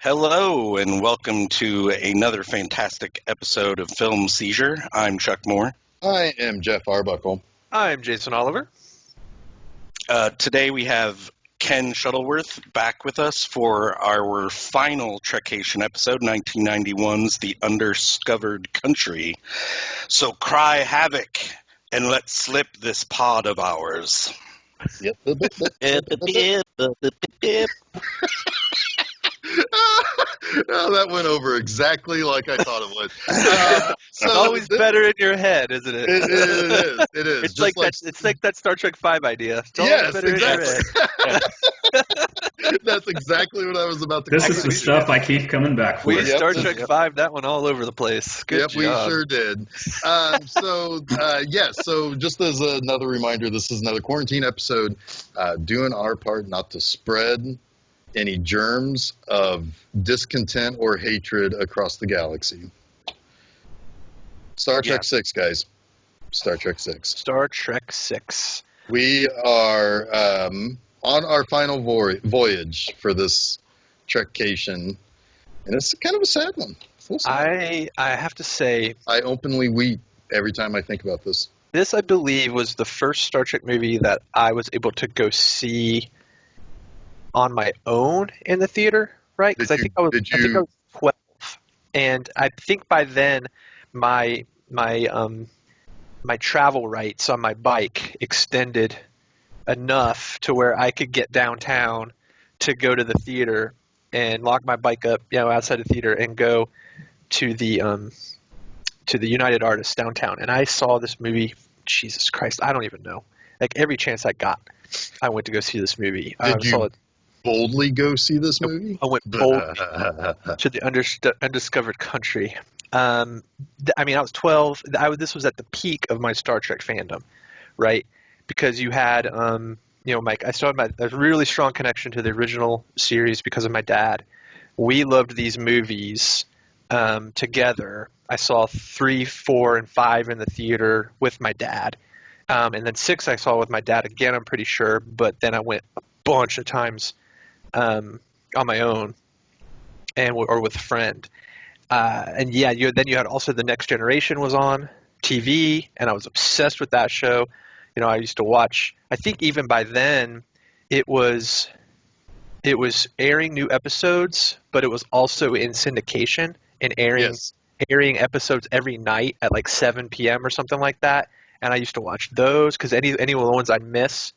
Hello, and welcome to another fantastic episode of Film Seizure. I'm Chuck Moore. I am Jeff Arbuckle. I'm Jason Oliver. Today we have Ken Shuttleworth back with us for our final Trekation episode, 1991's The Undiscovered Country. So cry havoc, and let's slip this pod of ours. Yep. Oh, that went over exactly like I thought it would. It's always better in your head, isn't it? It is. It's like that Star Trek V idea. It's always Yes, better exactly. in your head. That's exactly what I was about to This call is it. the stuff I keep coming back for. We Yep. Star Trek V that one all over the place. Good job. We sure did. So just as another reminder, this is another quarantine episode, doing our part not to spread any germs of discontent or hatred across the galaxy. Star Trek 6, guys. Star Trek 6. Star Trek 6. We are on our final voyage for this Trekation, and it's kind of a sad one. I have to say, I openly weep every time I think about this. this, I believe, was the first Star Trek movie that I was able to go see on my own in the theater, right? Because I think I was 12, and I think by then my travel rights on my bike extended enough to where I could get downtown to go to the theater and lock my bike up, outside the theater and go to the United Artists downtown. And I saw this movie. Jesus Christ, I don't even know. Like every chance I got, I went to go see this movie. Did you boldly go see this movie? I went boldly to the Undiscovered Country. I was 12. This was at the peak of my Star Trek fandom, right? Because you had, Mike, I still had a really strong connection to the original series because of my dad. We loved these movies together. I saw 3, 4, and 5 in the theater with my dad. And then 6 I saw with my dad again, I'm pretty sure. But then I went a bunch of times on my own or with a friend. Then you had also The Next Generation was on TV, and I was obsessed with that show. I used to watch, I think even by then it was airing new episodes, but it was also in syndication and airing episodes every night at like 7 p.m. or something like that. And I used to watch those because any of the ones I'd miss,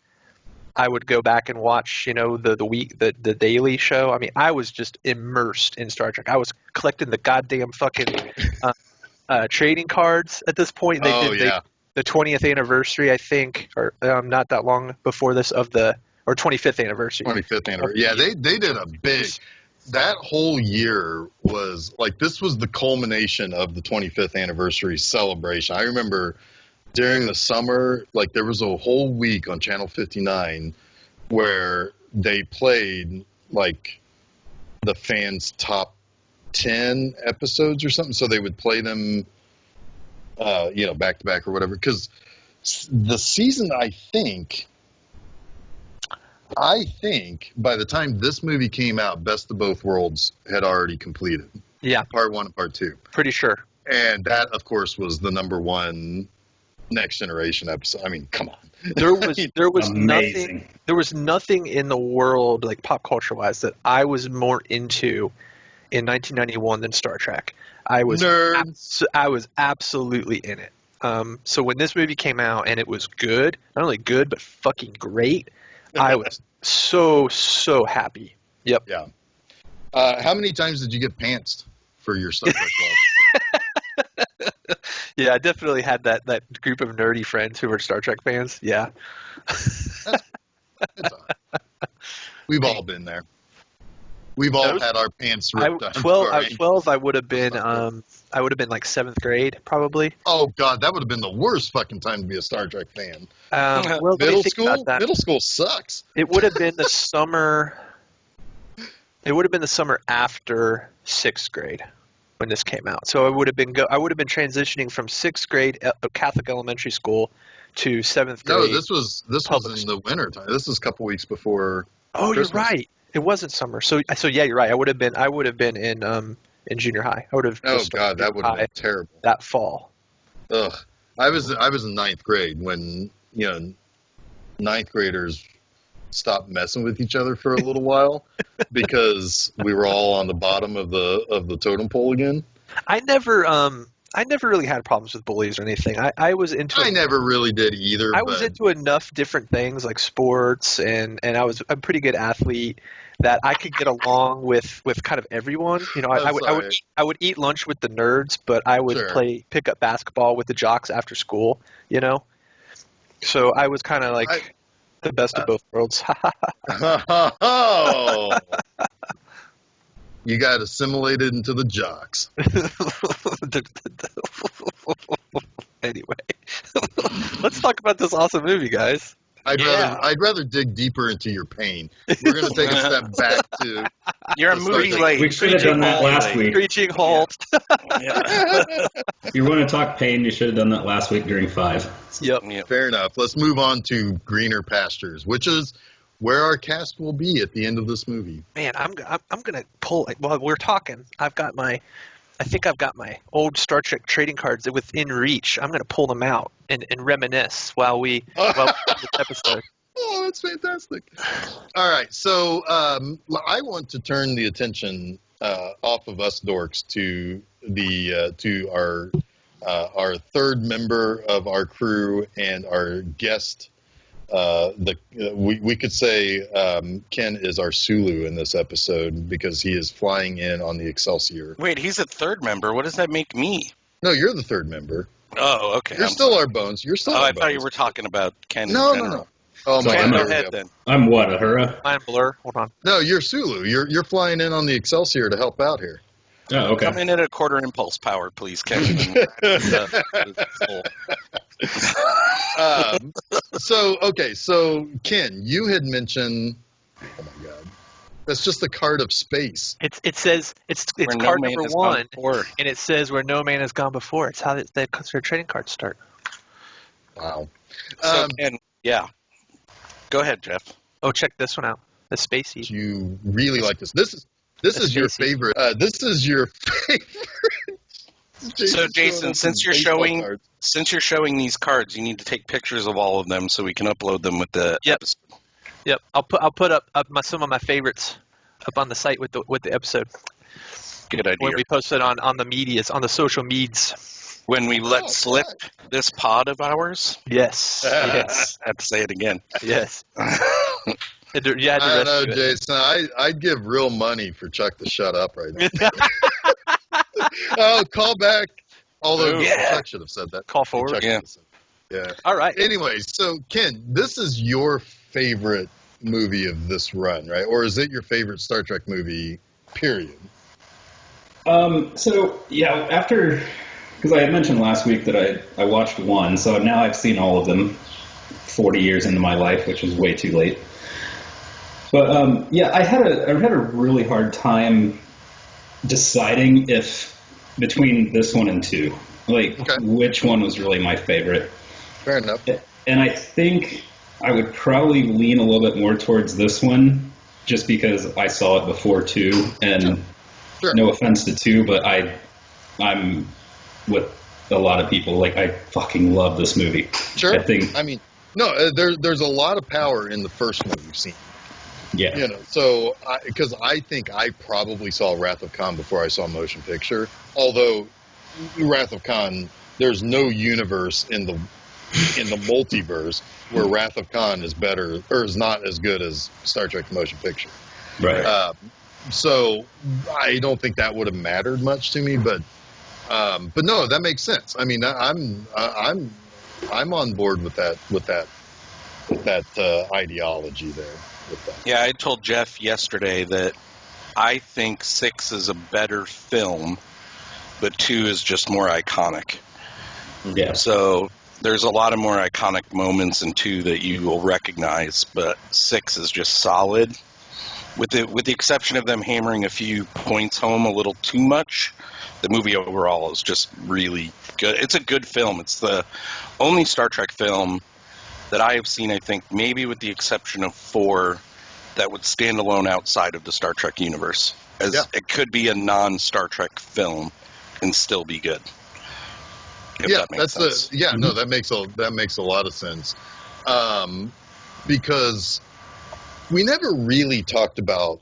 I would go back and watch, the Daily Show. I mean, I was just immersed in Star Trek. I was collecting the goddamn fucking trading cards at this point. They did the 20th anniversary, I think, or not that long before this or 25th anniversary. 25th anniversary. Yeah, they did a big. That whole year was like, this was the culmination of the 25th anniversary celebration. I remember during the summer, like there was a whole week on Channel 59 where they played like the fans' top 10 episodes or something. So they would play them, back to back or whatever. Because the season, I think by the time this movie came out, Best of Both Worlds had already completed. Yeah. Part 1 and Part 2. Pretty sure. And that, of course, was the number one Next Generation episode. I mean, come on. There was Amazing. There was nothing in the world, like pop culture wise, that I was more into in 1991 than Star Trek. I was absolutely in it. So when this movie came out and it was good, not only good but fucking great, I was so happy. Yep. Yeah. How many times did you get pantsed for your Star Trek club? Yeah, I definitely had that group of nerdy friends who were Star Trek fans. Yeah. It's all right. We've all been there. We've all had our pants ripped out. 12. I would have been like 7th grade probably. Oh God, that would have been the worst fucking time to be a Star Trek fan. Middle school sucks. It would have been the summer. It would have been the summer after 6th grade when this came out. So I would have been transitioning from 6th grade Catholic elementary school to 7th grade. No, this was in the winter time. This is a couple weeks before. Oh, Christmas. You're right. It wasn't summer. So yeah, you're right. I would have been in junior high. I would have. Oh just started God, that would junior have been high terrible. that fall. Ugh. I was in ninth grade when ninth graders stopped messing with each other for a little while because we were all on the bottom of the totem pole again. I never really had problems with bullies or anything. I was into. I never really did either. I was into enough different things like sports, and I was a pretty good athlete that I could get along with kind of everyone. You know, I would eat lunch with the nerds, but I would pick up basketball with the jocks after school. You know, so I was kind of like the best of both worlds. Oh, you got assimilated into the jocks. Anyway, let's talk about this awesome movie, guys. I'd rather dig deeper into your pain. We're going to take a step back to. You're a movie late. We should have done that last week. Screeching halt. Yeah. If you want to talk pain, you should have done that last week during 5. Yep. Fair enough. Let's move on to greener pastures, which is where our cast will be at the end of this movie. Man, I'm gonna pull. While we're talking, I think I've got my old Star Trek trading cards within reach. I'm gonna pull them out and reminisce while we this episode. Oh, that's fantastic. All right, so I want to turn the attention off of us dorks to our third member of our crew and our guest. We could say Ken is our Sulu in this episode because he is flying in on the Excelsior. Wait, he's a third member. What does that make me? No, you're the third member. Oh, okay. You're still our bones. You're still. I thought you were talking about Ken. No. Oh my Ken, God. go ahead then. I'm what, Ahura? I'm Blur. Hold on. No, you're Sulu. You're flying in on the Excelsior to help out here. Oh, okay. Come in at a quarter impulse power, please, Ken. So Ken, you had mentioned. Oh my God, that's just the card of space. It says it's card number 1, and it says where no man has gone before. It's how their trading cards start. Wow. So Ken, yeah. Go ahead, Jeff. Oh, check this one out. The Spacey. You really like this. This is your favorite. This is your favorite. So Jason, since you're showing these cards, you need to take pictures of all of them so we can upload them with the episode. Yep. I'll put up some of my favorites up on the site with the episode. Good idea. When we post it on the medias, on the social meds. When we let slip this pod of ours. Yes. Yes. I have to say it again. Yes. I don't know, Jason. I'd give real money for Chuck to shut up right now. Oh, call back. Although Chuck should have said that. Call forward. Yeah. All right. Anyway, so Ken, this is your favorite movie of this run, right? Or is it your favorite Star Trek movie, period? So, yeah, because I had mentioned last week that I watched one, so now I've seen all of them 40 years into my life, which is way too late. But, yeah, I had a really hard time deciding between this one and 2, which one was really my favorite. Fair enough. And I think I would probably lean a little bit more towards this one, just because I saw it before 2, and no offense to 2, but I'm with a lot of people. I fucking love this movie. Sure. There's a lot of power in the first one you've seen. Yeah. So because I think I probably saw Wrath of Khan before I saw Motion Picture. Although Wrath of Khan, there's no universe in the multiverse where Wrath of Khan is better or is not as good as Star Trek Motion Picture. Right. So I don't think that would have mattered much to me, but no, that makes sense. I mean, I'm on board with that ideology there. Yeah, I told Jeff yesterday that I think 6 is a better film, but 2 is just more iconic. Yeah. So there's a lot of more iconic moments in 2 that you will recognize, but 6 is just solid. With the exception of them hammering a few points home a little too much, the movie overall is just really good. It's a good film. It's the only Star Trek film that I have seen, I think, maybe with the exception of 4, that would stand alone outside of the Star Trek universe. As it could be a non-Star Trek film and still be good. That makes sense. No, that makes a lot of sense. Because we never really talked about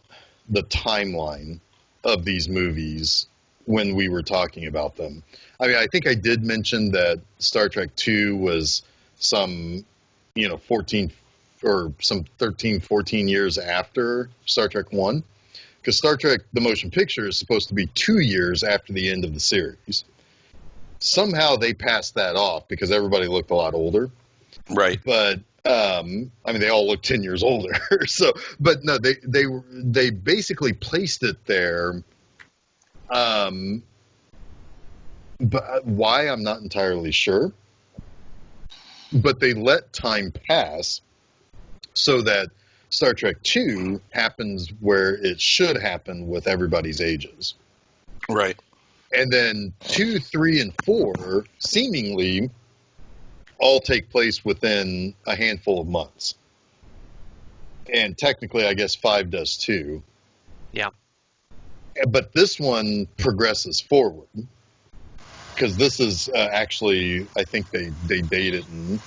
the timeline of these movies when we were talking about them. I mean, I think I did mention that Star Trek 2 was some, 14 or some 13, 14 years after Star Trek 1. Because Star Trek, the motion picture, is supposed to be 2 years after the end of the series. Somehow they passed that off because everybody looked a lot older. Right. But, they all look 10 years older. But no, they basically placed it there. But why, I'm not entirely sure. But they let time pass so that Star Trek 2 happens where it should happen with everybody's ages. Right. And then 2, 3, and 4 seemingly all take place within a handful of months. And technically, I guess 5 does too. Yeah. But this one progresses forward. Because this is actually, I think they date it in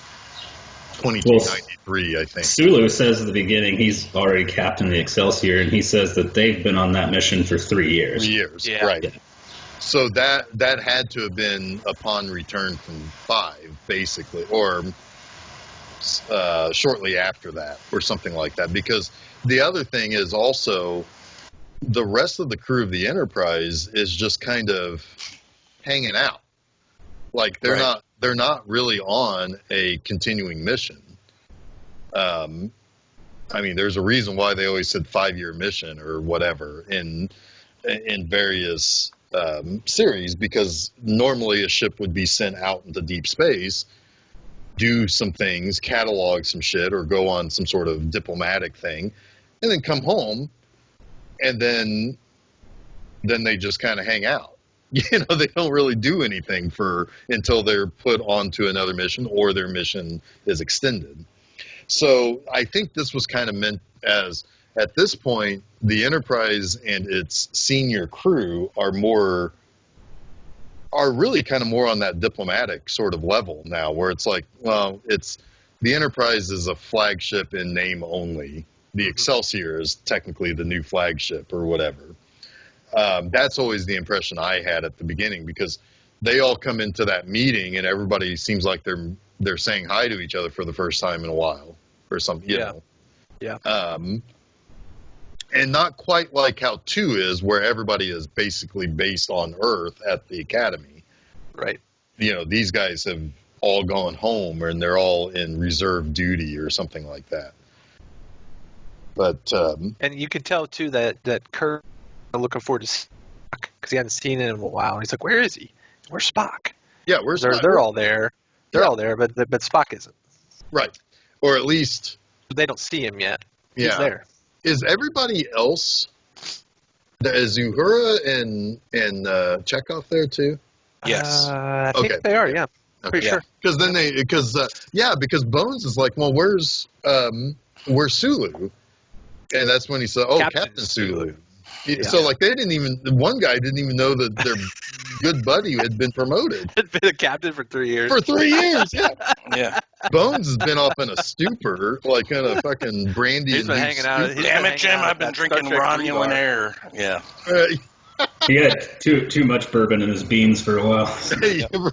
2293, I think. Sulu says at the beginning he's already captained the Excelsior, and he says that they've been on that mission for 3 years. 3 years, Yeah. right. Yeah. So that had to have been upon return from 5, basically, or shortly after that, or something like that. Because the other thing is also the rest of the crew of the Enterprise is just kind of hanging out. Like they're not really on a continuing mission. There's a reason why they always said 5-year mission or whatever in various series, because normally a ship would be sent out into deep space, do some things, catalog some shit, or go on some sort of diplomatic thing, and then come home, and then they just kind of hang out. They don't really do anything until they're put onto another mission or their mission is extended. So I think this was kind of meant as, at this point, the Enterprise and its senior crew are really kind of more on that diplomatic sort of level now, where it's like, well, the Enterprise is a flagship in name only. The Excelsior is technically the new flagship or whatever. That's always the impression I had at the beginning, because they all come into that meeting and everybody seems like they're saying hi to each other for the first time in a while or something, you know. Yeah. And not quite like how 2 is, where everybody is basically based on Earth at the Academy. Right. These guys have all gone home and they're all in reserve duty or something like that. But and you can tell too that Kirk is looking forward to Spock because he hadn't seen it in a while. And he's like, "Where is he? Where's Spock?" Yeah, where's Spock? They're all there. They're all there, but Spock isn't. Right, or at least they don't see him yet. Yeah. He's there. Is everybody else? Is Uhura and Chekhov there too? Yes. I think they are. Yeah, pretty sure. Because because Bones is like, well, where's Sulu? And that's when he said, "Oh, Captain Sulu." Yeah. So they one guy didn't even know that their good buddy had been promoted. Had been a captain for 3 years. For 3 years, yeah. Yeah. Bones has been off in a stupor, like in a fucking brandy. He's been hanging out. Damn it, Jim! I've been drinking Romulan air. Yeah. He had too much bourbon in his beans for a while.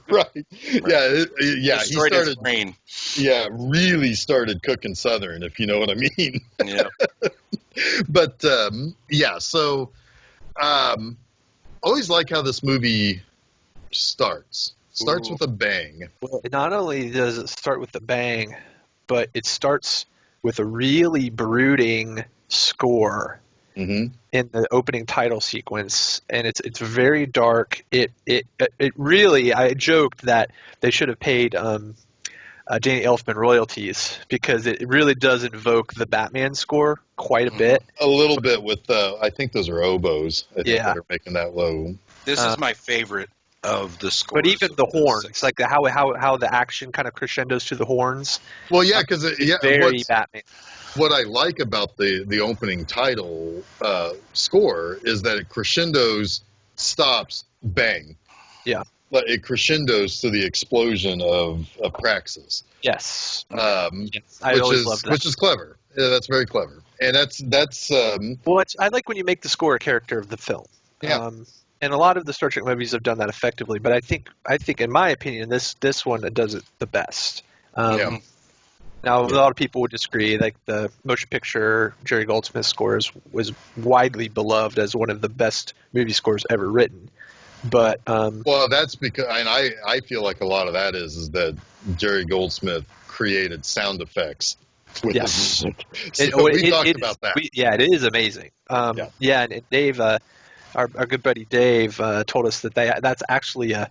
Right. Yeah. He started. His brain. Yeah, really started cooking Southern, if you know what I mean. Yeah. But so always like how this movie starts with a bang. Well, not only does it start with a bang, but it starts with a really brooding score in the opening title sequence, and it's very dark. It really, I joked that they should have paid Danny Elfman royalties, because it really does invoke the Batman score quite a bit. A little bit with, I think those are oboes. I think that are making that low. This is my favorite of the scores. But even the horns, like how the action kind of crescendos to the horns. Well, yeah, because very Batman. what I like about the opening title score is that it crescendos, stops, bang. Yeah. But it crescendos to the explosion of Praxis. Yes. Yes. I always loved that. Which is clever. Yeah, that's very clever. And that's well, I like when you make the score a character of the film. Yeah. And a lot of the Star Trek movies have done that effectively, but I think in my opinion this one does it the best. Yeah. Now, a lot of people would disagree. Like the motion picture Jerry Goldsmith scores was widely beloved as one of the best movie scores ever written. But well, that's because, and I feel like a lot of that is that Jerry Goldsmith created sound effects with his music. So we talked about that. It is amazing. And Dave, our good buddy Dave, told us that that's actually a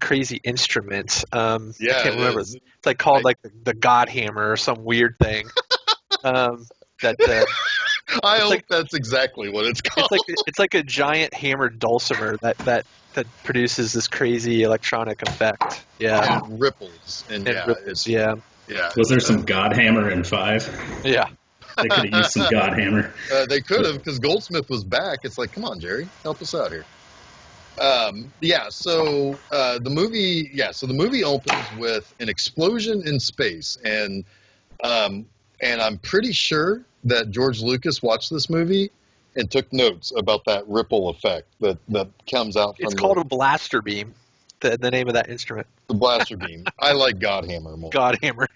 crazy instrument. I can't remember. It's like called like the God Hammer or some weird thing. I hope that's exactly what it's called. It's like a giant hammered dulcimer that produces this crazy electronic effect. Yeah. And ripples. And ripples, yeah. Was there some God Hammer in 5? Yeah. They could have used some God Hammer. They could have, because Goldsmith was back. It's like, come on, Jerry, help us out here. So the movie opens with an explosion in space, and I'm pretty sure that George Lucas watched this movie and took notes about that ripple effect that comes out from. It's called a blaster beam. The name of that instrument. The blaster beam. I like God Hammer more. God Hammer.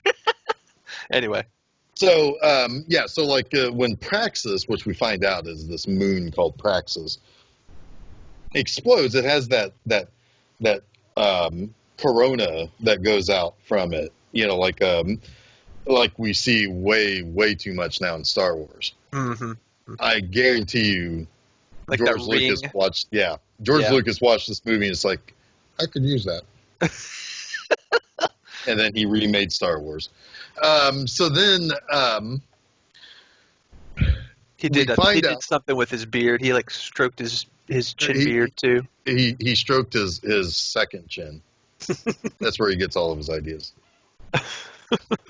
Anyway. So when Praxis, which we find out is this moon called Praxis, explodes, it has that corona that goes out from it. You know, like we see way too much now in Star Wars. Mm-hmm. I guarantee you, like George Lucas watched. Yeah, Lucas watched this movie and it's like, I could use that. And then he remade Star Wars. So then he did something with his beard. He like stroked his chin beard too. He stroked his second chin. That's where he gets all of his ideas.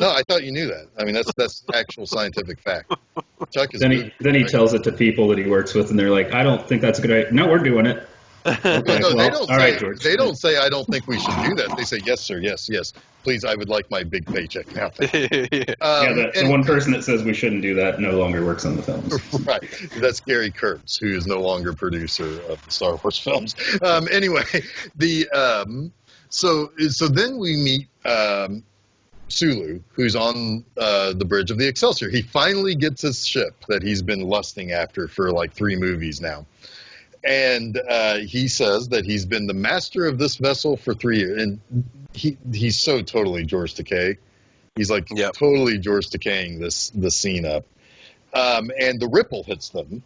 No, I thought you knew that. I mean, that's actual scientific fact. Chuck is. Then he tells it to people that he works with, and they're like, "I don't think that's a good idea." No, we're doing it. Okay, no, they don't. All right, George. They don't say, "I don't think we should do that." They say, "Yes, sir. Yes. Please, I would like my big paycheck now." The one person that says we shouldn't do that no longer works on the films. Right. That's Gary Kurtz, who is no longer producer of the Star Wars films. Anyway, so then we meet Sulu, who's on the bridge of the Excelsior. He finally gets his ship that he's been lusting after for like 3 movies now. And he says that he's been the master of this vessel for 3 years. And he's so totally George Takei. He's like totally George Takeiing the scene up. And the ripple hits them.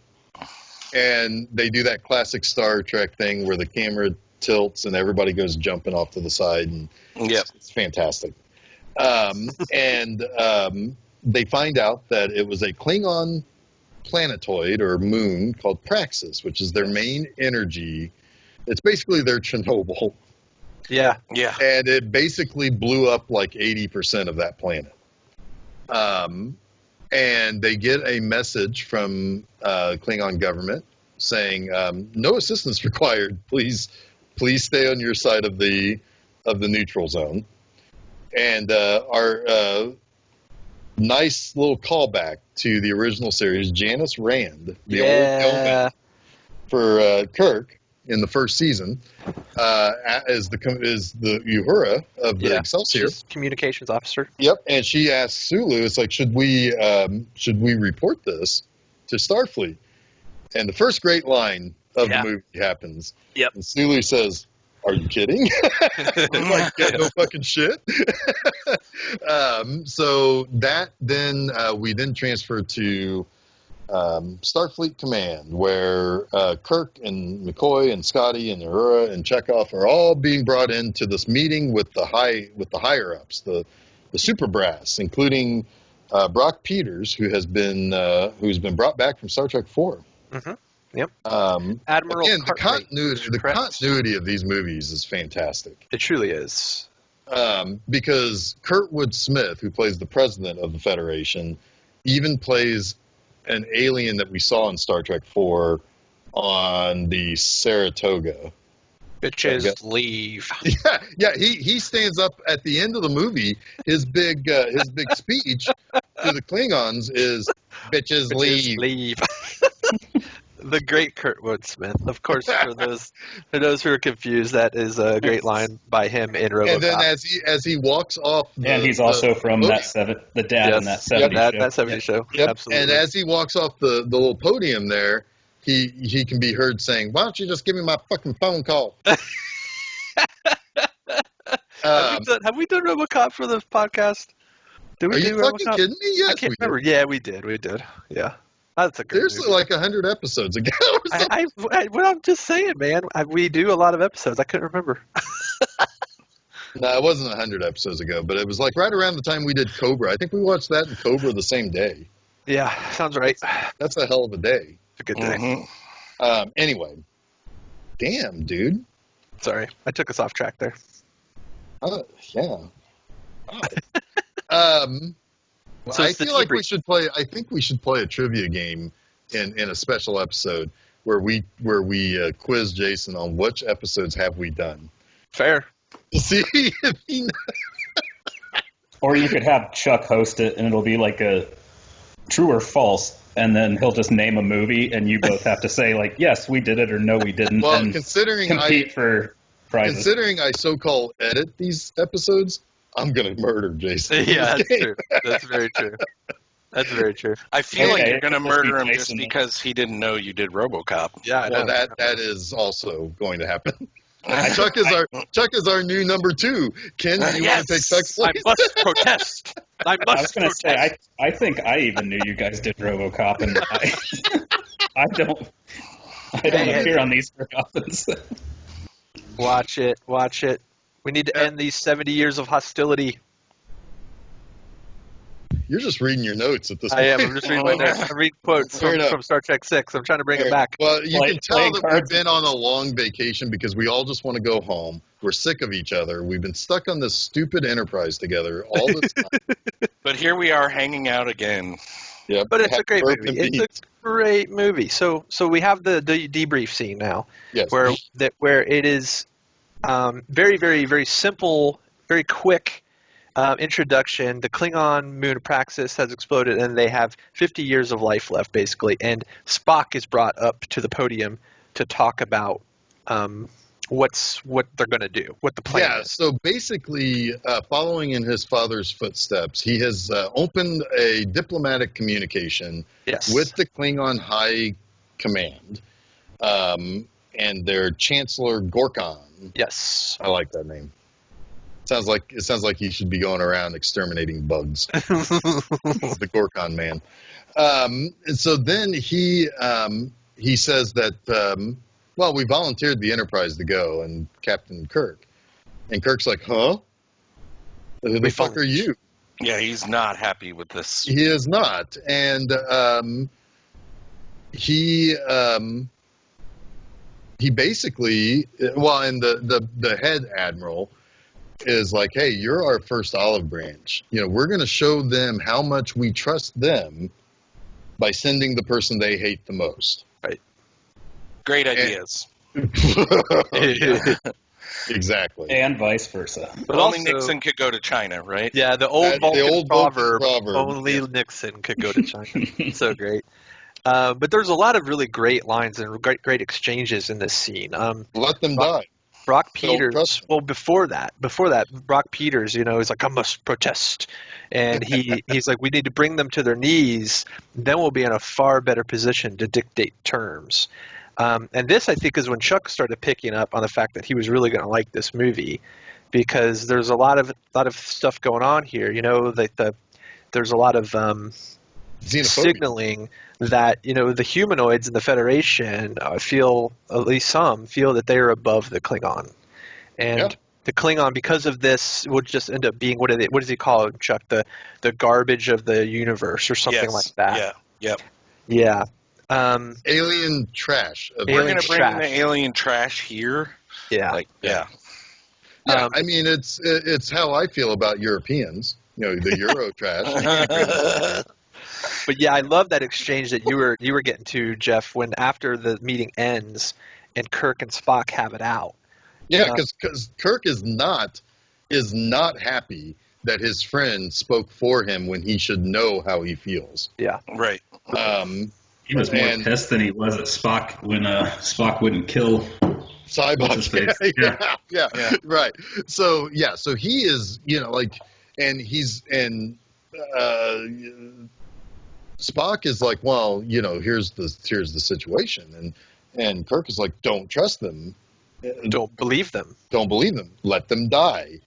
And they do that classic Star Trek thing where the camera tilts and everybody goes jumping off to the side. And it's fantastic. And they find out that it was a Klingon planetoid or moon called Praxis, which is their main energy. It's basically their Chernobyl. Yeah. And it basically blew up like 80% of that planet. And they get a message from Klingon government saying, no assistance required. Please stay on your side of the neutral zone. And our nice little callback to the original series, Janice Rand, the old yeoman for Kirk in the first season, is the Uhura of the Excelsior. She's communications officer. Yep, and she asks Sulu, it's like, should we report this to Starfleet? And the first great line of the movie happens. Yep. And Sulu says, "Are you kidding?" Like, no fucking shit. So that then we then transfer to Starfleet Command, where Kirk and McCoy and Scotty and Uhura and Chekhov are all being brought into this meeting with the higher ups, the super brass, including Brock Peters, who's been brought back from Star Trek IV. Mm-hmm. Yep. Admiral. Again, the continuity of these movies is fantastic. It truly is. Because Kurtwood Smith, who plays the president of the Federation, even plays an alien that we saw in Star Trek 4 on the Saratoga. Bitches leave. Yeah. He stands up at the end of the movie. His big speech to the Klingons is "Bitches leave." The great Kurtwood Smith, of course. For those who are confused, that is a great line by him in RoboCop. And then as he walks off, and he's also from the dad in that 70s show. That 70s show. Yep. Absolutely. And as he walks off the little podium there, he can be heard saying, "Why don't you just give me my fucking phone call?" Have we done RoboCop for the podcast? Did we Are do you fucking RoboCop? kidding me? Yes, I can't we remember. did. Yeah, we did. Yeah. That's a good There's movie. like 100 episodes ago. Or something. Well, I'm just saying, man. We do a lot of episodes. I couldn't remember. No, it wasn't 100 episodes ago, but it was like right around the time we did Cobra. I think we watched that and Cobra the same day. Yeah, sounds right. That's a hell of a day. It's a good day. Mm-hmm. Anyway, damn, dude. Sorry, I took us off track there. Yeah. Oh. So I it's the feel like debrief. we should play. I think we should play a trivia game in a special episode where we quiz Jason on which episodes have we done. Fair. See if he. Or you could have Chuck host it, and it'll be like a true or false, and then he'll just name a movie, and you both have to say like, yes, we did it, or no, we didn't. Well, and considering compete for prizes. Considering I so-called edit these episodes, I'm gonna murder Jason. Yeah, that's true. That's very true. That's very true. I feel like Okay, you're going to it must be murder him just Jason. because he didn't know you did RoboCop. Yeah, I know. Well, that is also going to happen. Chuck is our new number 2. Ken, do you want to take Chuck's I place? must protest. I I was must going to protest. say, I think I even knew you guys did RoboCop, and I don't appear on these very often. Watch it. We need to end these 70 years of hostility. You're just reading your notes at this I point. am. I'm just reading my notes. I'm reading quotes Fair enough. from Star Trek 6. I'm trying to bring it back. Well, you can tell playing that we've cards. been on a long vacation because we all just want to go home. We're sick of each other. We've been stuck on this stupid Enterprise together all this time. But here we are hanging out again. Yep. But it's a Have great birth movie. and It's a great movie. So we have the debrief scene now, Yes. where it is very, very, very simple, very quick introduction. The Klingon moon Praxis has exploded, and they have 50 years of life left, basically. And Spock is brought up to the podium to talk about what they're going to do, what the plan is. So basically, following in his father's footsteps, he has opened a diplomatic communication Yes. with the Klingon High Command and their Chancellor Gorkon. Yes. I like that name. It sounds like he should be going around exterminating bugs. The Gorkon man. And so then he says that we volunteered the Enterprise to go, and Captain Kirk. And Kirk's like, huh? Who the fuck are you? Yeah, he's not happy with this. He is not. And he basically, and the head admiral is like, hey, you're our first olive branch. We're going to show them how much we trust them by sending the person they hate the most. Right. Great ideas. Exactly. And vice versa. But only Nixon could go to China, right? Yeah, the old Vulcan proverb, proverb. only Nixon could go to China. So great. But there's a lot of really great lines and great exchanges in this scene. Let them die. Brock Don't Peters. trust Well, before that, Brock Peters, he's like, I must protest, and he's like, we need to bring them to their knees. Then we'll be in a far better position to dictate terms. And this, I think, is when Chuck started picking up on the fact that he was really going to like this movie, because there's a lot of stuff going on here. There's a lot of Xenophobia. signaling that the humanoids in the Federation feel, at least some feel, that they are above the Klingon, and the Klingon, because of this, would just end up being what does he call it, Chuck? The garbage of the universe, or something like that. Yeah. Yep. Yeah. Alien trash. We're going to bring trash. the alien trash here. Yeah. Yeah. I mean, it's how I feel about Europeans. The Euro trash. But yeah, I love that exchange that you were getting to, Jeff, when after the meeting ends and Kirk and Spock have it out. Yeah, because Kirk is not happy that his friend spoke for him when he should know how he feels. Yeah. Right. He was more pissed than he was at Spock when Spock wouldn't kill Cybok. Yeah. Yeah, right. So he is, and Spock is like, well, here's the situation, and Kirk is like, don't trust them, Don't believe them. don't believe them, let them die.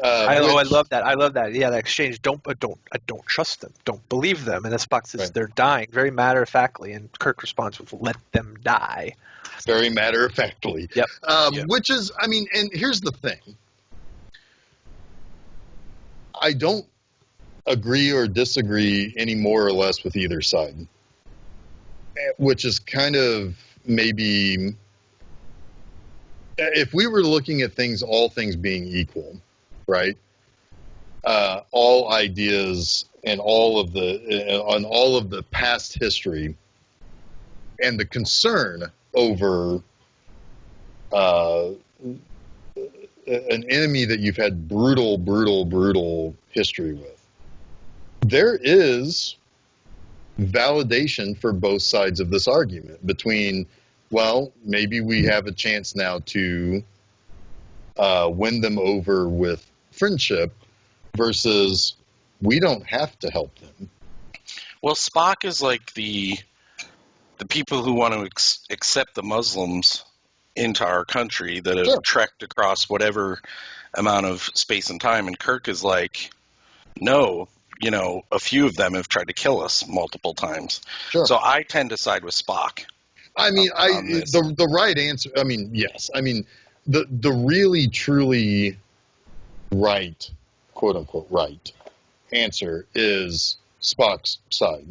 I love that. I love that. Yeah, that exchange. I don't trust them. Don't believe them. And then Spock says Right. they're dying, very matter of factly, and Kirk responds with "Let them die." Very matter of factly. Yep. Which is, and here's the thing. I don't agree or disagree any more or less with either side, which is kind of maybe, if we were looking at all things being equal, right? All ideas and all of the past history and the concern over an enemy that you've had brutal history with. There is validation for both sides of this argument between, well, maybe we have a chance now to win them over with friendship versus we don't have to help them. Well, Spock is like the people who want to accept the Muslims into our country that have Sure. trekked across whatever amount of space and time, and Kirk is like, no, a few of them have tried to kill us multiple times. Sure. So I tend to side with Spock. on this. The right answer, yes. The really truly right, quote unquote, right answer is Spock's side.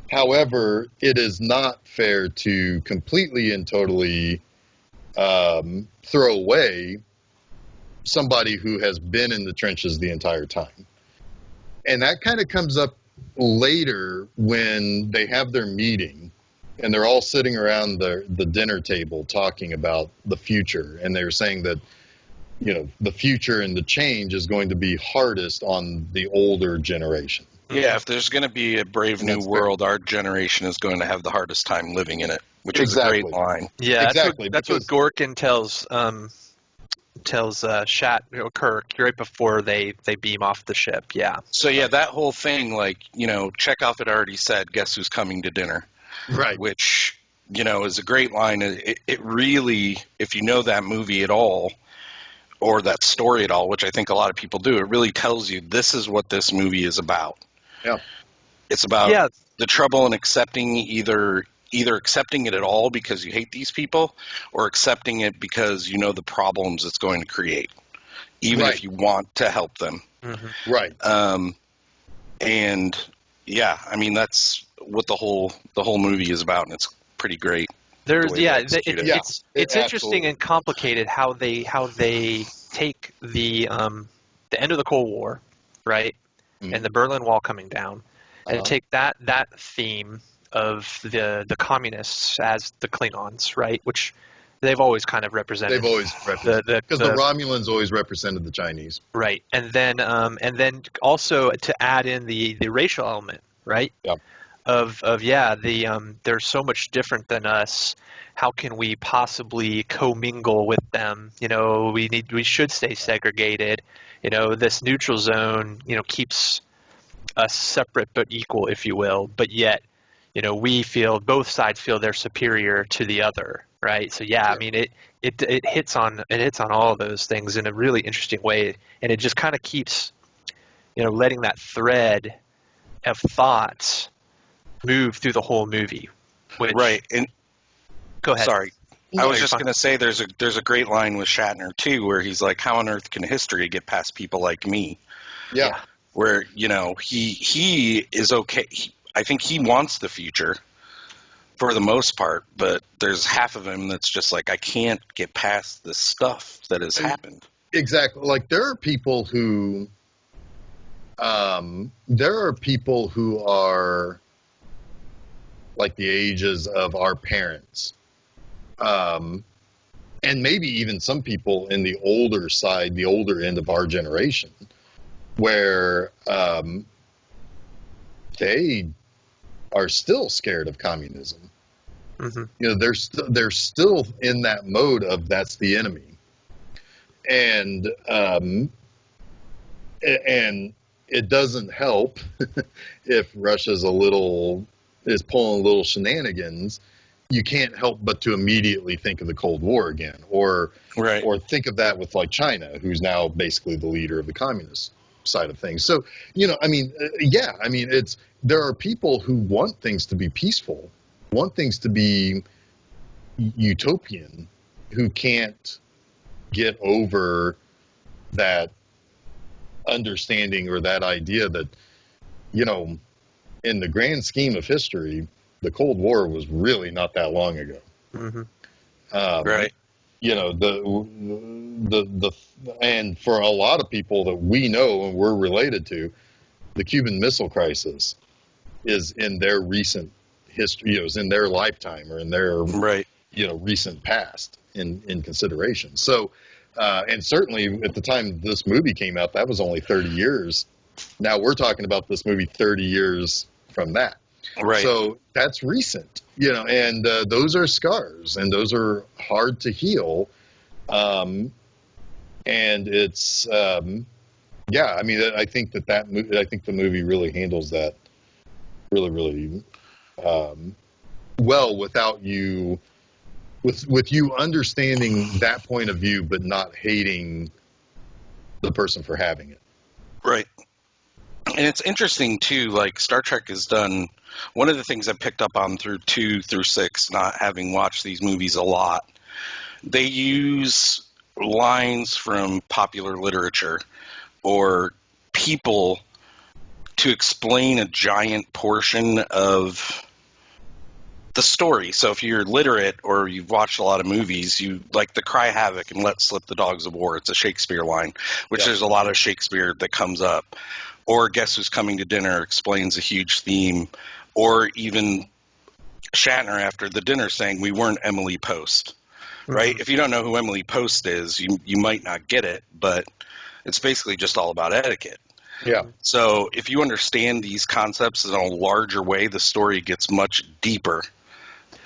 However, it is not fair to completely and totally throw away somebody who has been in the trenches the entire time. And that kind of comes up later when they have their meeting and they're all sitting around the dinner table talking about the future. And they're saying that, the future and the change is going to be hardest on the older generation. Yeah, if there's going to be a brave new world, our generation is going to have the hardest time living in it, which is a great line. Yeah, exactly. That's what Gorkin tells Kirk right before they beam off the ship. Yeah. So yeah, that whole thing, Chekhov had already said, "Guess who's coming to dinner?" Right. Which is a great line. It really, if you know that movie at all, or that story at all, which I think a lot of people do, it really tells you this is what this movie is about. Yeah. It's about the trouble in accepting either accepting it at all because you hate these people, or accepting it because you know the problems it's going to create, even if you want to help them. Mm-hmm. Right. And yeah, that's what the whole movie is about, and it's pretty great. It's interesting and complicated how they take the end of the Cold War, right, and the Berlin Wall coming down, and take that theme of the communists as the Klingons, right, which they've always kind of represented. They've always represented because the Romulans always represented the Chinese, right, and then also to add in the racial element, right. Yeah. They're so much different than us. How can we possibly commingle with them? We should stay segregated. This neutral zone, keeps us separate but equal, if you will. But yet, both sides feel they're superior to the other, right? So it hits on all of those things in a really interesting way, and it just kind of keeps, letting that thread of thoughts move through the whole movie. Right. And go ahead. Sorry. I was just going to say there's a great line with Shatner too, where he's like, "How on earth can history get past people like me?" Yeah. Where he is okay. I think he wants the future for the most part, but there's half of him that's just like, I can't get past this stuff that has happened. Exactly. Like there are people who are like the ages of our parents. And maybe even some people in the older side, the older end of our generation, where they are still scared of communism. Mm-hmm. You know, they're still in that mode of that's the enemy, and it doesn't help if Russia's is pulling a little shenanigans. You can't help but to immediately think of the Cold War again, or think of that with like China, who's now basically the leader of the communist side of things. So, you know, I mean, there are people who want things to be peaceful, want things to be utopian, who can't get over that understanding or that idea that, you know, in the grand scheme of history, the Cold War was really not that long ago. Mm-hmm. Right. You know, and for a lot of people that we know and we're related to, the Cuban Missile Crisis is in their recent history, you know, is in their lifetime or in their you know, recent past in consideration. So, and certainly at the time this movie came out, that was only 30 years. Now we're talking about this movie 30 years from that. Right. So that's recent, you know, and those are scars, and those are hard to heal. And it's, yeah, I mean, I think I think the movie really handles that really, really well without you, with you understanding that point of view, but not hating the person for having it. Right. And it's interesting, too, like Star Trek has done, one of the things I picked up on through 2 through 6, not having watched these movies a lot, they use lines from popular literature or people to explain a giant portion of the story. So if you're literate or you've watched a lot of movies, you like the cry havoc and let slip the dogs of war. It's a Shakespeare line, which there's a lot of Shakespeare that comes up. Or Guess Who's Coming to Dinner explains a huge theme. Or even Shatner after the dinner saying, we weren't Emily Post, right? If you don't know who Emily Post is, you might not get it, but it's basically just all about etiquette. Yeah. So if you understand these concepts in a larger way, the story gets much deeper.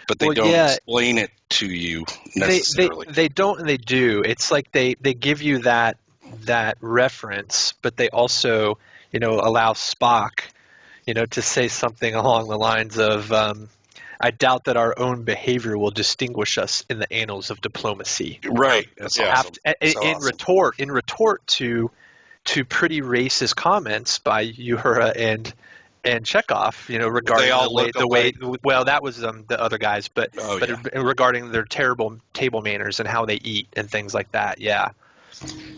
But they don't explain it to you necessarily. They don't, and they do. It's like they give you that reference, but they also, you know, allow Spock, you know, to say something along the lines of, I doubt that our own behavior will distinguish us in the annals of diplomacy. Right. That's awesome. In retort to pretty racist comments by Uhura and Chekhov, you know, regarding the way. Well, that was the other guys, but regarding their terrible table manners and how they eat and things like that. Yeah.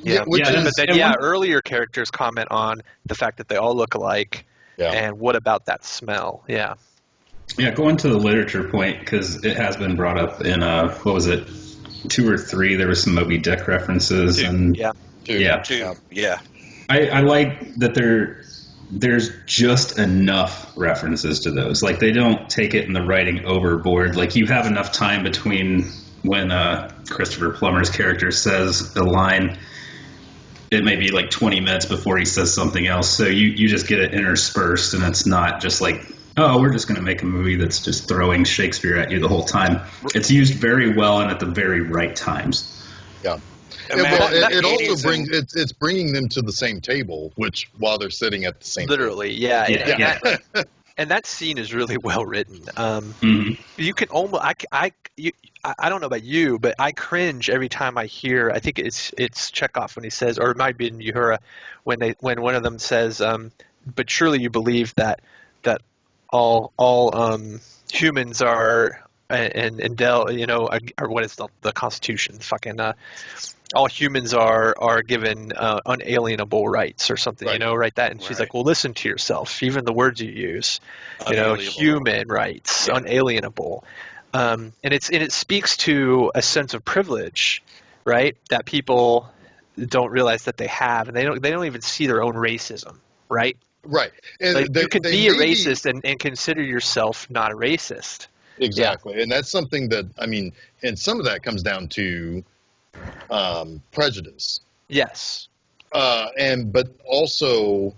Earlier characters comment on the fact that they all look alike, and what about that smell? Yeah. Yeah, going to the literature point, because it has been brought up in what was it, 2 or 3? There were some Moby Dick references, and I like that there's just enough references to those. Like, they don't take it in the writing overboard. Like, you have enough time between when Christopher Plummer's character says a line, it may be like 20 minutes before he says something else. So you just get it interspersed, and it's not just like, oh, we're just going to make a movie that's just throwing Shakespeare at you the whole time. It's used very well and at the very right times. Yeah. It also brings it's bringing them to the same table, which while they're sitting at the same literally, table. And that scene is really well written. You can almost I don't know about you, but I cringe every time I hear. I think it's Chekhov when he says, or it might be in Uhura when one of them says, "But surely you believe that all humans are and you know, or what is the Constitution? Fucking all humans are given unalienable rights or something, you know, right? That, and she's like, well, listen to yourself. Even the words you use, you know, human rights, unalienable, and it speaks to a sense of privilege, right? That people don't realize that they have, and they don't even see their own racism, right? Right. And Like, you can be a may racist and consider yourself not a racist. Exactly. And that's something that, I mean, and some of that comes down to prejudice. Yes. But also,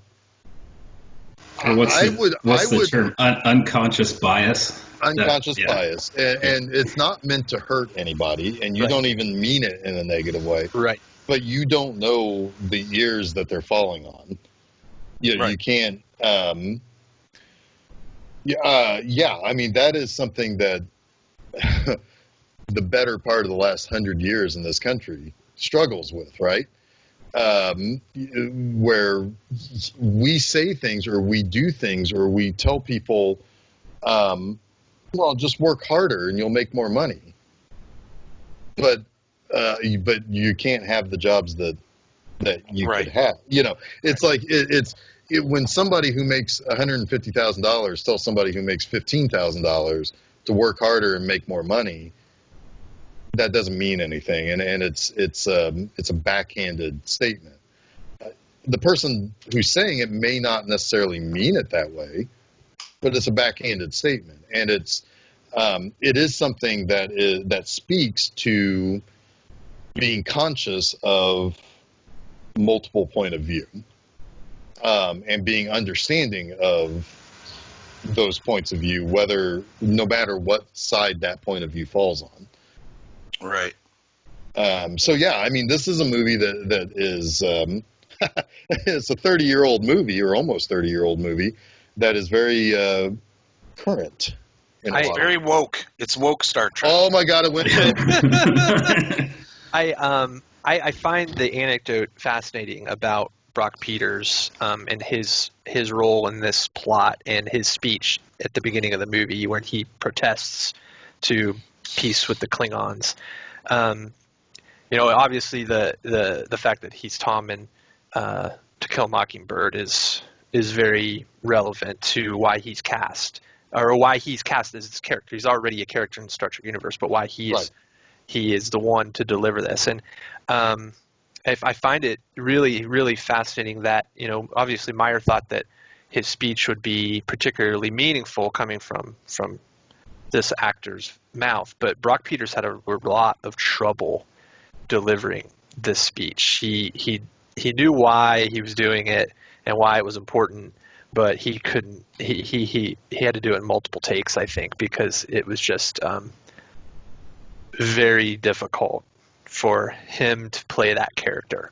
Or what's the term? Unconscious bias. Unconscious bias. And it's not meant to hurt anybody, and you don't even mean it in a negative way. Right. But you don't know the ears that they're falling on. You can't. I mean, that is something that the better part of the last 100 years in this country struggles with, right? Where we say things or we do things or we tell people, well, just work harder and you'll make more money. But you can't have the jobs that you could have. It's like when somebody who makes $150,000 tells somebody who makes $15,000 to work harder and make more money, that doesn't mean anything, and it's a backhanded statement. The person who's saying it may not necessarily mean it that way, but it's a backhanded statement, and it is something that speaks to being conscious of multiple point of view, and being understanding of those points of view, no matter what side that point of view falls on. Right. So yeah, I mean, this is a movie that is it's a 30-year-old movie, or almost 30-year-old movie, that is very current. It's very woke. It's woke Star Trek. Oh my God, it went. I find the anecdote fascinating about Brock Peters and his role in this plot, and his speech at the beginning of the movie when he protests to peace with the Klingons. Obviously the fact that he's Tom in To Kill a Mockingbird is very relevant to why he's cast, or why he's cast as this character. He's already a character in the Star Trek universe, but why he is the one to deliver this. And I find it really, really fascinating that, obviously Meyer thought that his speech would be particularly meaningful coming from this actor's mouth, but Brock Peters had a lot of trouble delivering this speech. He knew why he was doing it and why it was important, but he couldn't. He had to do it in multiple takes, I think, because it was just very difficult for him to play that character.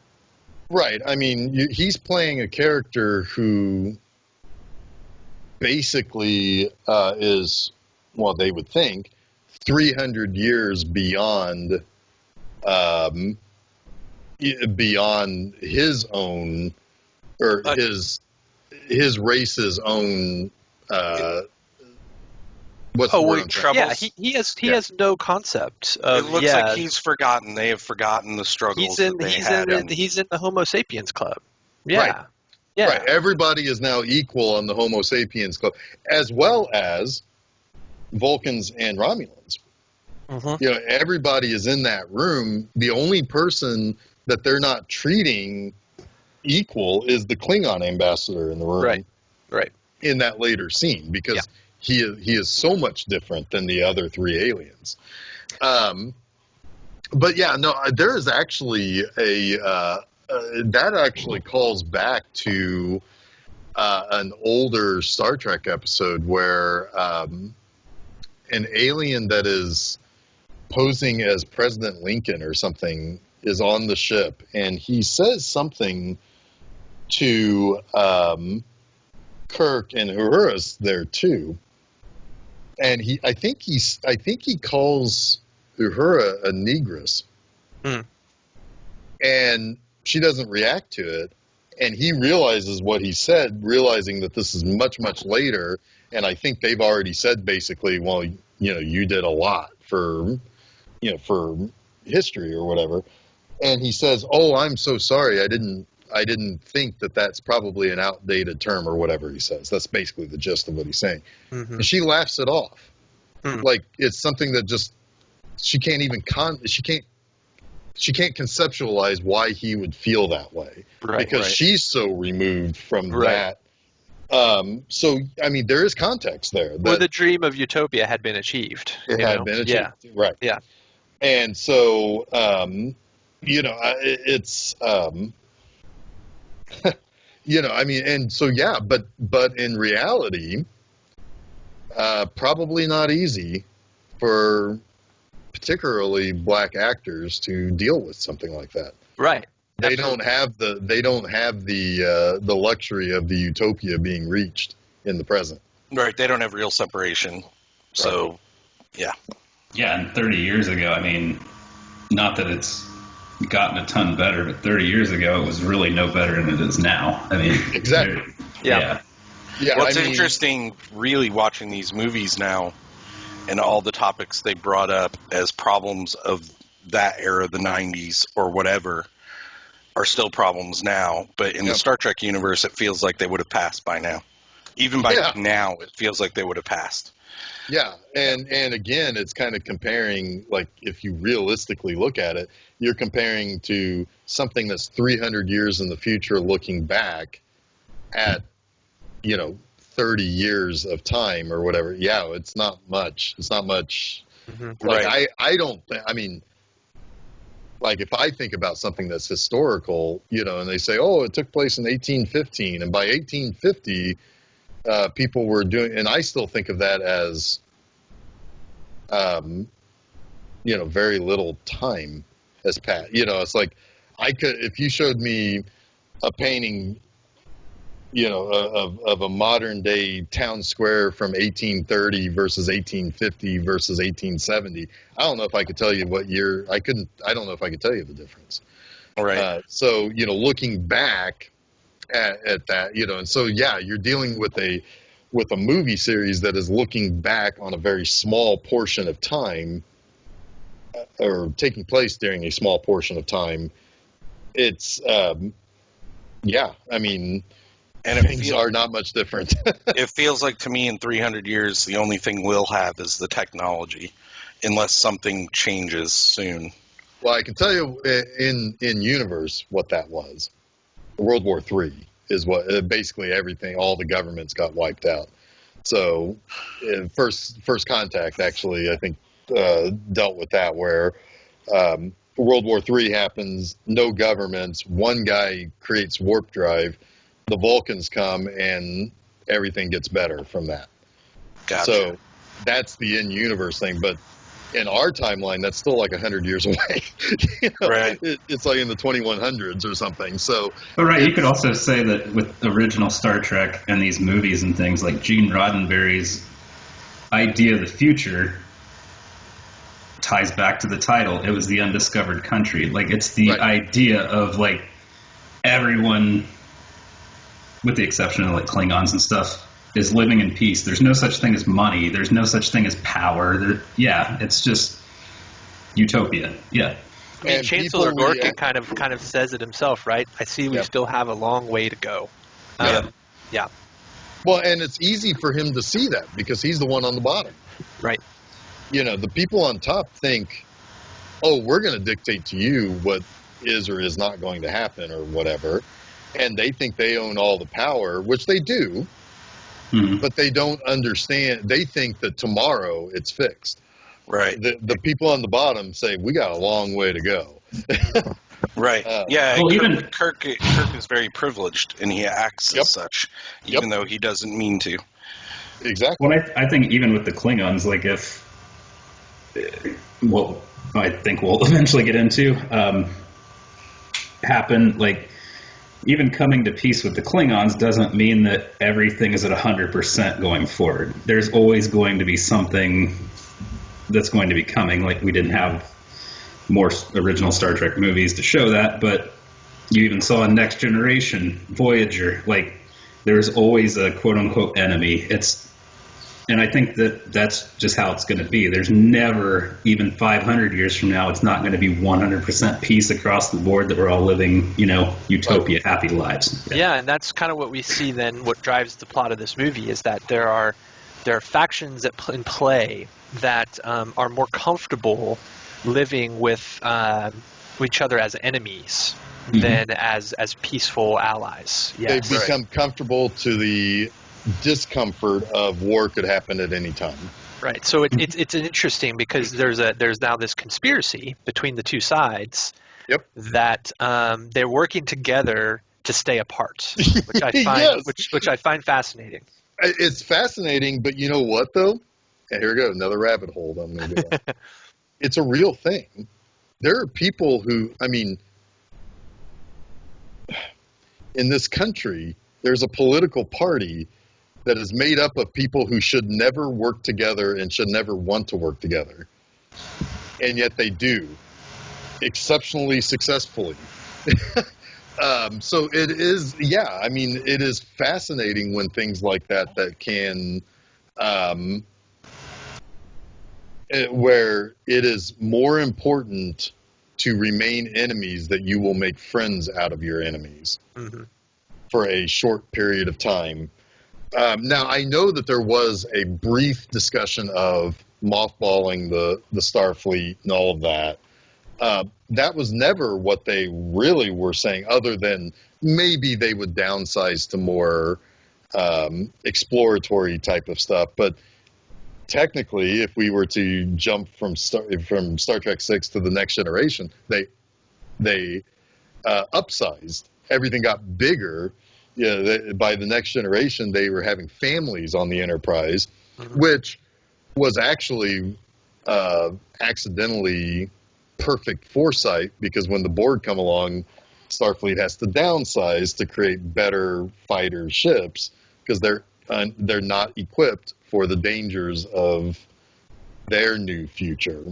Right. I mean, he's playing a character who basically is, well, they would think, 300 years beyond his own, or his race's own. What's the word? Troubles? Yeah, he has no concept of. It looks like he's forgotten. They have forgotten the struggles He's in the Homo sapiens club. Yeah. Right. Yeah. Right. Everybody is now equal on the Homo sapiens club, as well as Vulcans and Romulans. Mm-hmm. Everybody is in that room. The only person that they're not treating equal is the Klingon ambassador in the room. Right. In that later scene, because he is so much different than the other three aliens. But yeah, no, there is actually that actually calls back to an older Star Trek episode where an alien that is posing as President Lincoln or something is on the ship, and he says something to Kirk, and Uhura's there too, and I think he calls Uhura a negress, and she doesn't react to it, and he realizes what he said, realizing that this is much, much later, and I think they've already said basically, well, you did a lot for history or whatever, and he says, "Oh, I'm so sorry, I didn't think that that's probably an outdated term," or whatever he says. That's basically the gist of what he's saying. Mm-hmm. And she laughs it off, like it's something that just she can't even she can't conceptualize why he would feel that way, because she's so removed from that So, I mean, there is context there. Where the dream of utopia had been achieved. It had been achieved. Yeah. Right. Yeah. And so, it's, I mean, and so, yeah, but in reality, probably not easy for particularly black actors to deal with something like that. Right. They don't have the luxury of the utopia being reached in the present. Right. They don't have real separation. So, right. Yeah. Yeah, and 30 years ago, I mean, not that it's gotten a ton better, but 30 years ago, it was really no better than it is now. I mean, exactly. Yeah. What's interesting, really, watching these movies now and all the topics they brought up as problems of that era, the 90s or whatever, are still problems now. But in the Star Trek universe, it feels like they would have passed by now. Even by now, it feels like they would have passed. Yeah, and again, it's kind of comparing, like, if you realistically look at it, you're comparing to something that's 300 years in the future looking back at, 30 years of time or whatever. Yeah, it's not much. It's not much. Mm-hmm. Like, right. I don't, I mean, like, if I think about something that's historical, and they say, oh, it took place in 1815, and by 1850, people were doing, and I still think of that as, very little time has passed. It's like, if you showed me a painting, of a modern day town square from 1830 versus 1850 versus 1870, I don't know if I could tell you what year. I don't know if I could tell you the difference. All right. So, looking back at that, and so, yeah, you're dealing with a movie series that is looking back on a very small portion of time, or taking place during a small portion of time. It's, I mean, and things are not much different. It feels like, to me, in 300 years, the only thing we'll have is the technology, unless something changes soon. Well, I can tell you in universe what that was. World War III is what basically everything, all the governments got wiped out. So, first contact, actually, I think dealt with that, where World War III happens, no governments, one guy creates warp drive, the Vulcans come, and everything gets better from that. Gotcha. So that's the in-universe thing, but in our timeline, that's still like 100 years away. Right. It's like in the 2100s or something. So, but right, you could also say that with original Star Trek and these movies and things, like Gene Roddenberry's idea of the future ties back to the title. It was the Undiscovered Country. Like, it's the idea of, like, everyone, with the exception of, like, Klingons and stuff, is living in peace. There's no such thing as money. There's no such thing as power. It's just utopia. Yeah. I mean, Chancellor Gorkin kind of says it himself, right? I see we still have a long way to go. Yeah. Well, and it's easy for him to see that because he's the one on the bottom. Right. The people on top think, oh, we're going to dictate to you what is or is not going to happen or whatever. And they think they own all the power, which they do. Mm-hmm. But they don't understand. They think that tomorrow it's fixed. Right. The people on the bottom say, we got a long way to go. Right. Kirk is very privileged, and he acts as such, even though he doesn't mean to. Exactly. Well, I think even with the Klingons, like, if, what I think we'll eventually get into, happen, like, even coming to peace with the Klingons doesn't mean that everything is at 100% going forward. There's always going to be something that's going to be coming. Like, we didn't have more original Star Trek movies to show that, but you even saw in Next Generation, Voyager, like, there's always a quote-unquote enemy. And I think that that's just how it's going to be. There's never, even 500 years from now, it's not going to be 100% peace across the board that we're all living, utopia, happy lives. Yeah, and that's kind of what we see then. What drives the plot of this movie is that there are factions in play that are more comfortable living with each other as enemies, than as peaceful allies. Yes. They've become comfortable to the discomfort of war could happen at any time. Right. So it's interesting because there's now this conspiracy between the two sides. Yep. That they're working together to stay apart, which I find which I find fascinating. It's fascinating, but you know what though? And here we go, another rabbit hole that I'm going to go on. It's a real thing. There are people who, I mean, in this country, there's a political party that is made up of people who should never work together and should never want to work together. And yet they do, exceptionally successfully. So it is, I mean, it is fascinating when things like that can, where it is more important to remain enemies that you will make friends out of your enemies for a short period of time. Now, I know that there was a brief discussion of mothballing the Starfleet and all of that. That was never what they really were saying, other than maybe they would downsize to more exploratory type of stuff. But technically, if we were to jump from Star Trek 6 to the Next Generation, they upsized. Everything got bigger. By the Next Generation, they were having families on the Enterprise, which was actually accidentally perfect foresight, because when the Borg come along, Starfleet has to downsize to create better fighter ships because they're not equipped for the dangers of their new future.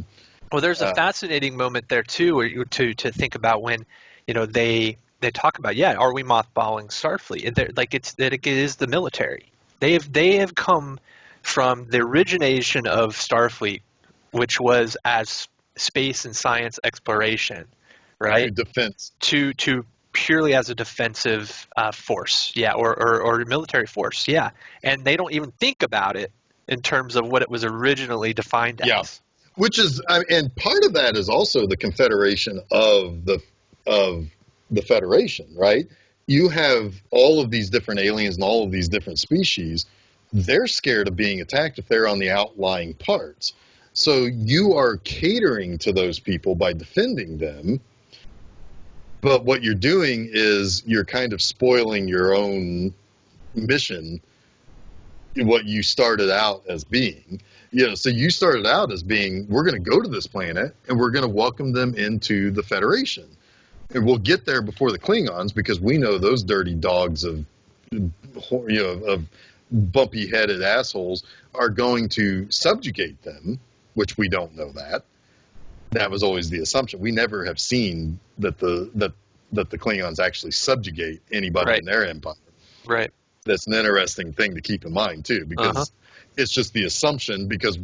Well, there's a fascinating moment there too, to think about when, they talk about, are we mothballing Starfleet? And it is the military. They have come from the origination of Starfleet, which was as space and science exploration, right? Defense. To purely as a defensive force, or military force, and they don't even think about it in terms of what it was originally defined as. Yeah, which is, and part of that is also the confederation of the Federation, right? You have all of these different aliens and all of these different species. They're scared of being attacked if they're on the outlying parts. So you are catering to those people by defending them. But what you're doing is you're kind of spoiling your own mission, what you started out as being. So you started out as being, we're going to go to this planet and we're going to welcome them into the Federation. And we'll get there before the Klingons, because we know those dirty dogs of bumpy-headed assholes are going to subjugate them, which we don't know that. That was always the assumption. We never have seen that the Klingons actually subjugate anybody in their empire. Right. That's an interesting thing to keep in mind too, because it's just the assumption, because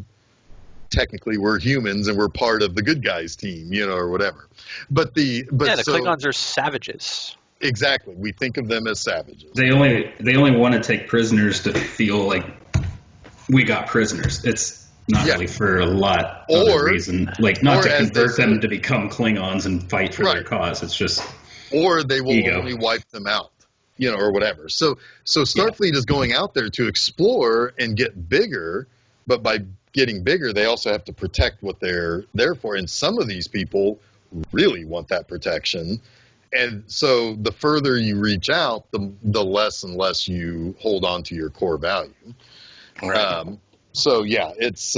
technically we're humans and we're part of the good guys team, or whatever. But the Klingons are savages. Exactly. We think of them as savages. They only want to take prisoners to feel like we got prisoners. It's not really for a lot of reason, like not to convert them to become Klingons and fight for their cause. It's just, or they will only wipe them out, or whatever. So Starfleet is going out there to explore and get bigger, but by getting bigger, they also have to protect what they're there for. And some of these people really want that protection. And so the further you reach out, the less and less you hold on to your core value. Right. It's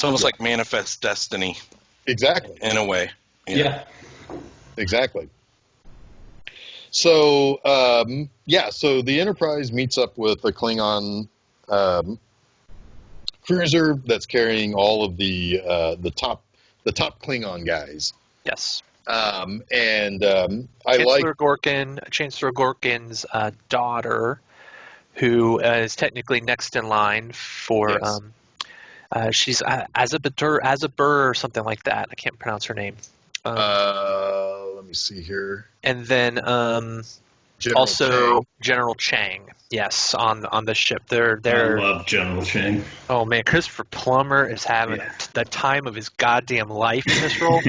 almost like manifest destiny. Exactly. In a way. Yeah. Exactly. So, so the Enterprise meets up with a Klingon cruiser that's carrying all of the top Klingon guys. Yes. I Chancellor Gorkin's daughter, who is technically next in line for she's Azabur or something like that. I can't pronounce her name. Let me see here. And then also Chang. General Chang. Yes, on the ship. I love General Chang. Oh man, Christopher Plummer is having the time of his goddamn life in this role.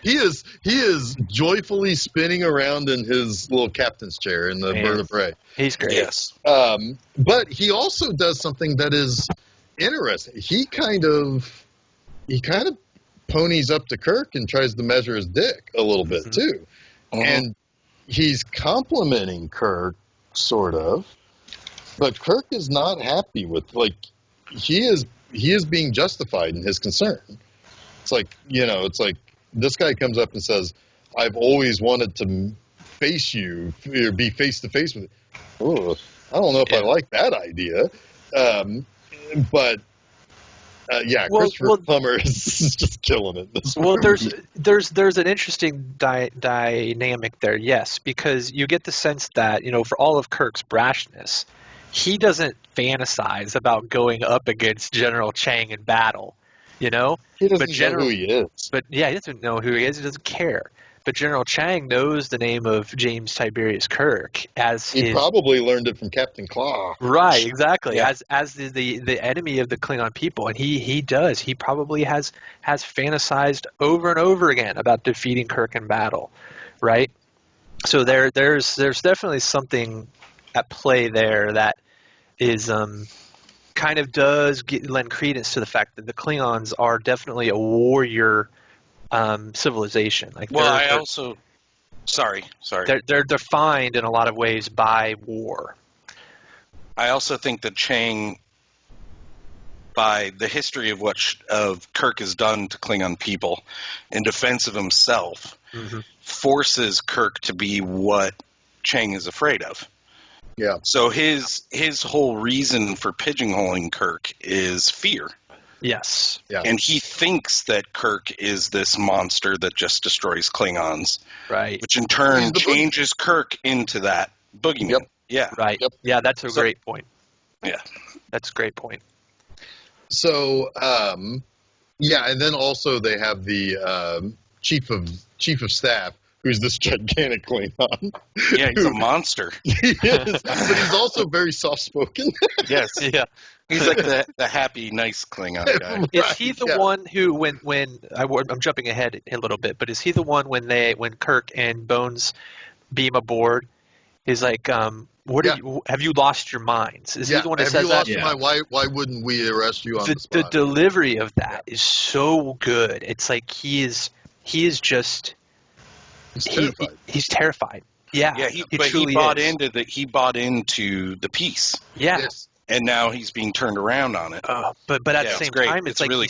He is joyfully spinning around in his little captain's chair in the Man. bird of prey. He's great. Yes. But he also does something that is interesting. He kind of ponies up to Kirk and tries to measure his dick a little bit too. Uh-huh. And he's complimenting Kirk, sort of, but Kirk is not happy with, he is being justified in his concern. It's like this guy comes up and says, "I've always wanted to face you, or be face to face with you." Oh, I don't know if I like that idea, but. Christopher Plummer is just killing it. There's an interesting dynamic there, yes, because you get the sense that, for all of Kirk's brashness, he doesn't fantasize about going up against General Chang in battle, He doesn't know who he is. But he doesn't know who he is. He doesn't care. But General Chang knows the name of James Tiberius Kirk as he probably learned it from Captain Claw. Right, exactly. Yeah. As the enemy of the Klingon people, and he does. He probably has fantasized over and over again about defeating Kirk in battle, right? So there's definitely something at play there that is kind of does lend credence to the fact that the Klingons are definitely a warrior civilization. Sorry. They're defined in a lot of ways by war. I also think that Chang, by the history of what of Kirk has done to Klingon people in defense of himself, forces Kirk to be what Chang is afraid of. Yeah. So his whole reason for pigeonholing Kirk is fear. Yes. Yeah. And he thinks that Kirk is this monster that just destroys Klingons. Right. Which in turn changes Kirk into that boogeyman. Yep. Yeah. Right. Yep. Yeah, that's a great point. Yeah. That's a great point. So, and then also they have the chief of staff, who's this gigantic Klingon. Yeah, he's a monster. He is, but he's also very soft-spoken. Yes. Yeah. He's like the happy, nice Klingon guy. Is he the one who, when I'm jumping ahead a little bit, but is he the one when Kirk and Bones beam aboard, he's like, have you lost your minds? Is he the one that says that? Have you lost your mind? Why wouldn't we arrest you on the spot? The delivery of that is so good. It's like he is just He's terrified. He's terrified. Yeah. Yeah, he bought into the piece. Yeah. Yes. And now he's being turned around on it. But at the same time, it's like really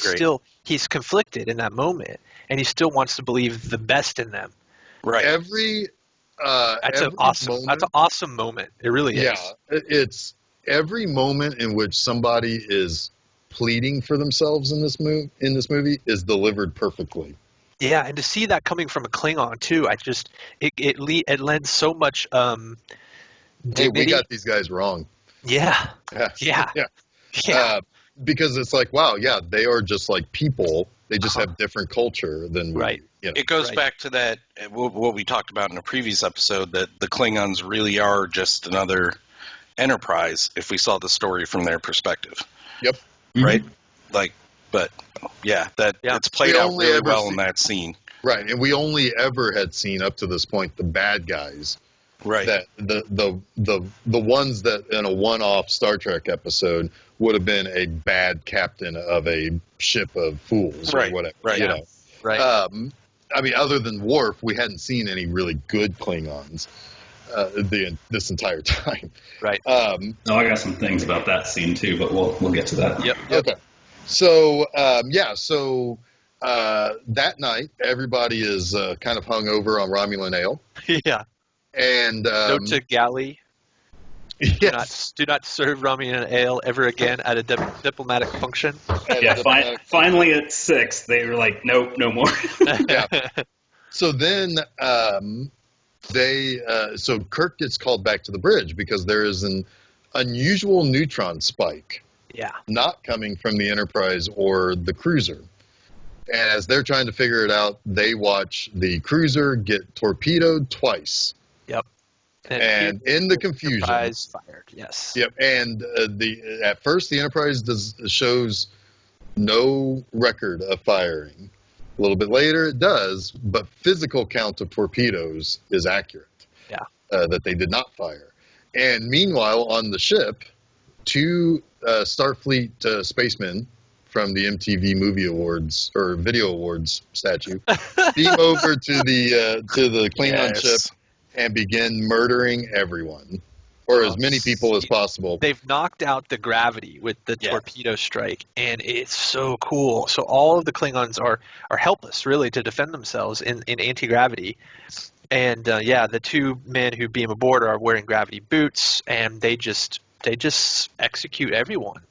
he's conflicted in that moment, and he still wants to believe the best in them. Right. That's an awesome moment. It really is. Yeah, it's every moment in which somebody is pleading for themselves in this movie is delivered perfectly. Yeah, and to see that coming from a Klingon too, it lends so much dignity. Hey, we got these guys wrong. Yeah. Because it's like, wow, yeah, they are just like people. They just have different culture than we. Right. It goes back to that what we talked about in a previous episode, that the Klingons really are just another Enterprise if we saw the story from their perspective. Yep. Right. It's played out really well in that scene. Right, and we only ever had seen up to this point the bad guys. Right. That the ones that in a one-off Star Trek episode would have been a bad captain of a ship of fools or whatever. Right. Right. I mean, other than Worf, we hadn't seen any really good Klingons this entire time. Right. I got some things about that scene too, but we'll get to that. Yep. Okay. So that night everybody is kind of hung over on Romulan ale. Yeah. And note to galley. Yes. Do not serve Romulan ale ever again at a diplomatic function. Finally at 6, they were like, nope, no more. Yeah. So then so Kirk gets called back to the bridge because there is an unusual neutron spike. Yeah. Not coming from the Enterprise or the cruiser. And as they're trying to figure it out, they watch the cruiser get torpedoed twice. Yep. And in the confusion, Enterprise fired. Yes. yep. And at first the Enterprise shows no record of firing. A little bit later it does, but physical count of torpedoes is accurate. Yeah. That they did not fire. And meanwhile, on the ship, two Starfleet spacemen from the MTV Movie Awards or Video Awards statue beam over to the Klingon ship and begin murdering everyone, or as many people as possible. They've knocked out the gravity with the torpedo strike, and it's so cool. So all of the Klingons are helpless, really, to defend themselves in anti-gravity. And the two men who beam aboard are wearing gravity boots, and they just execute everyone.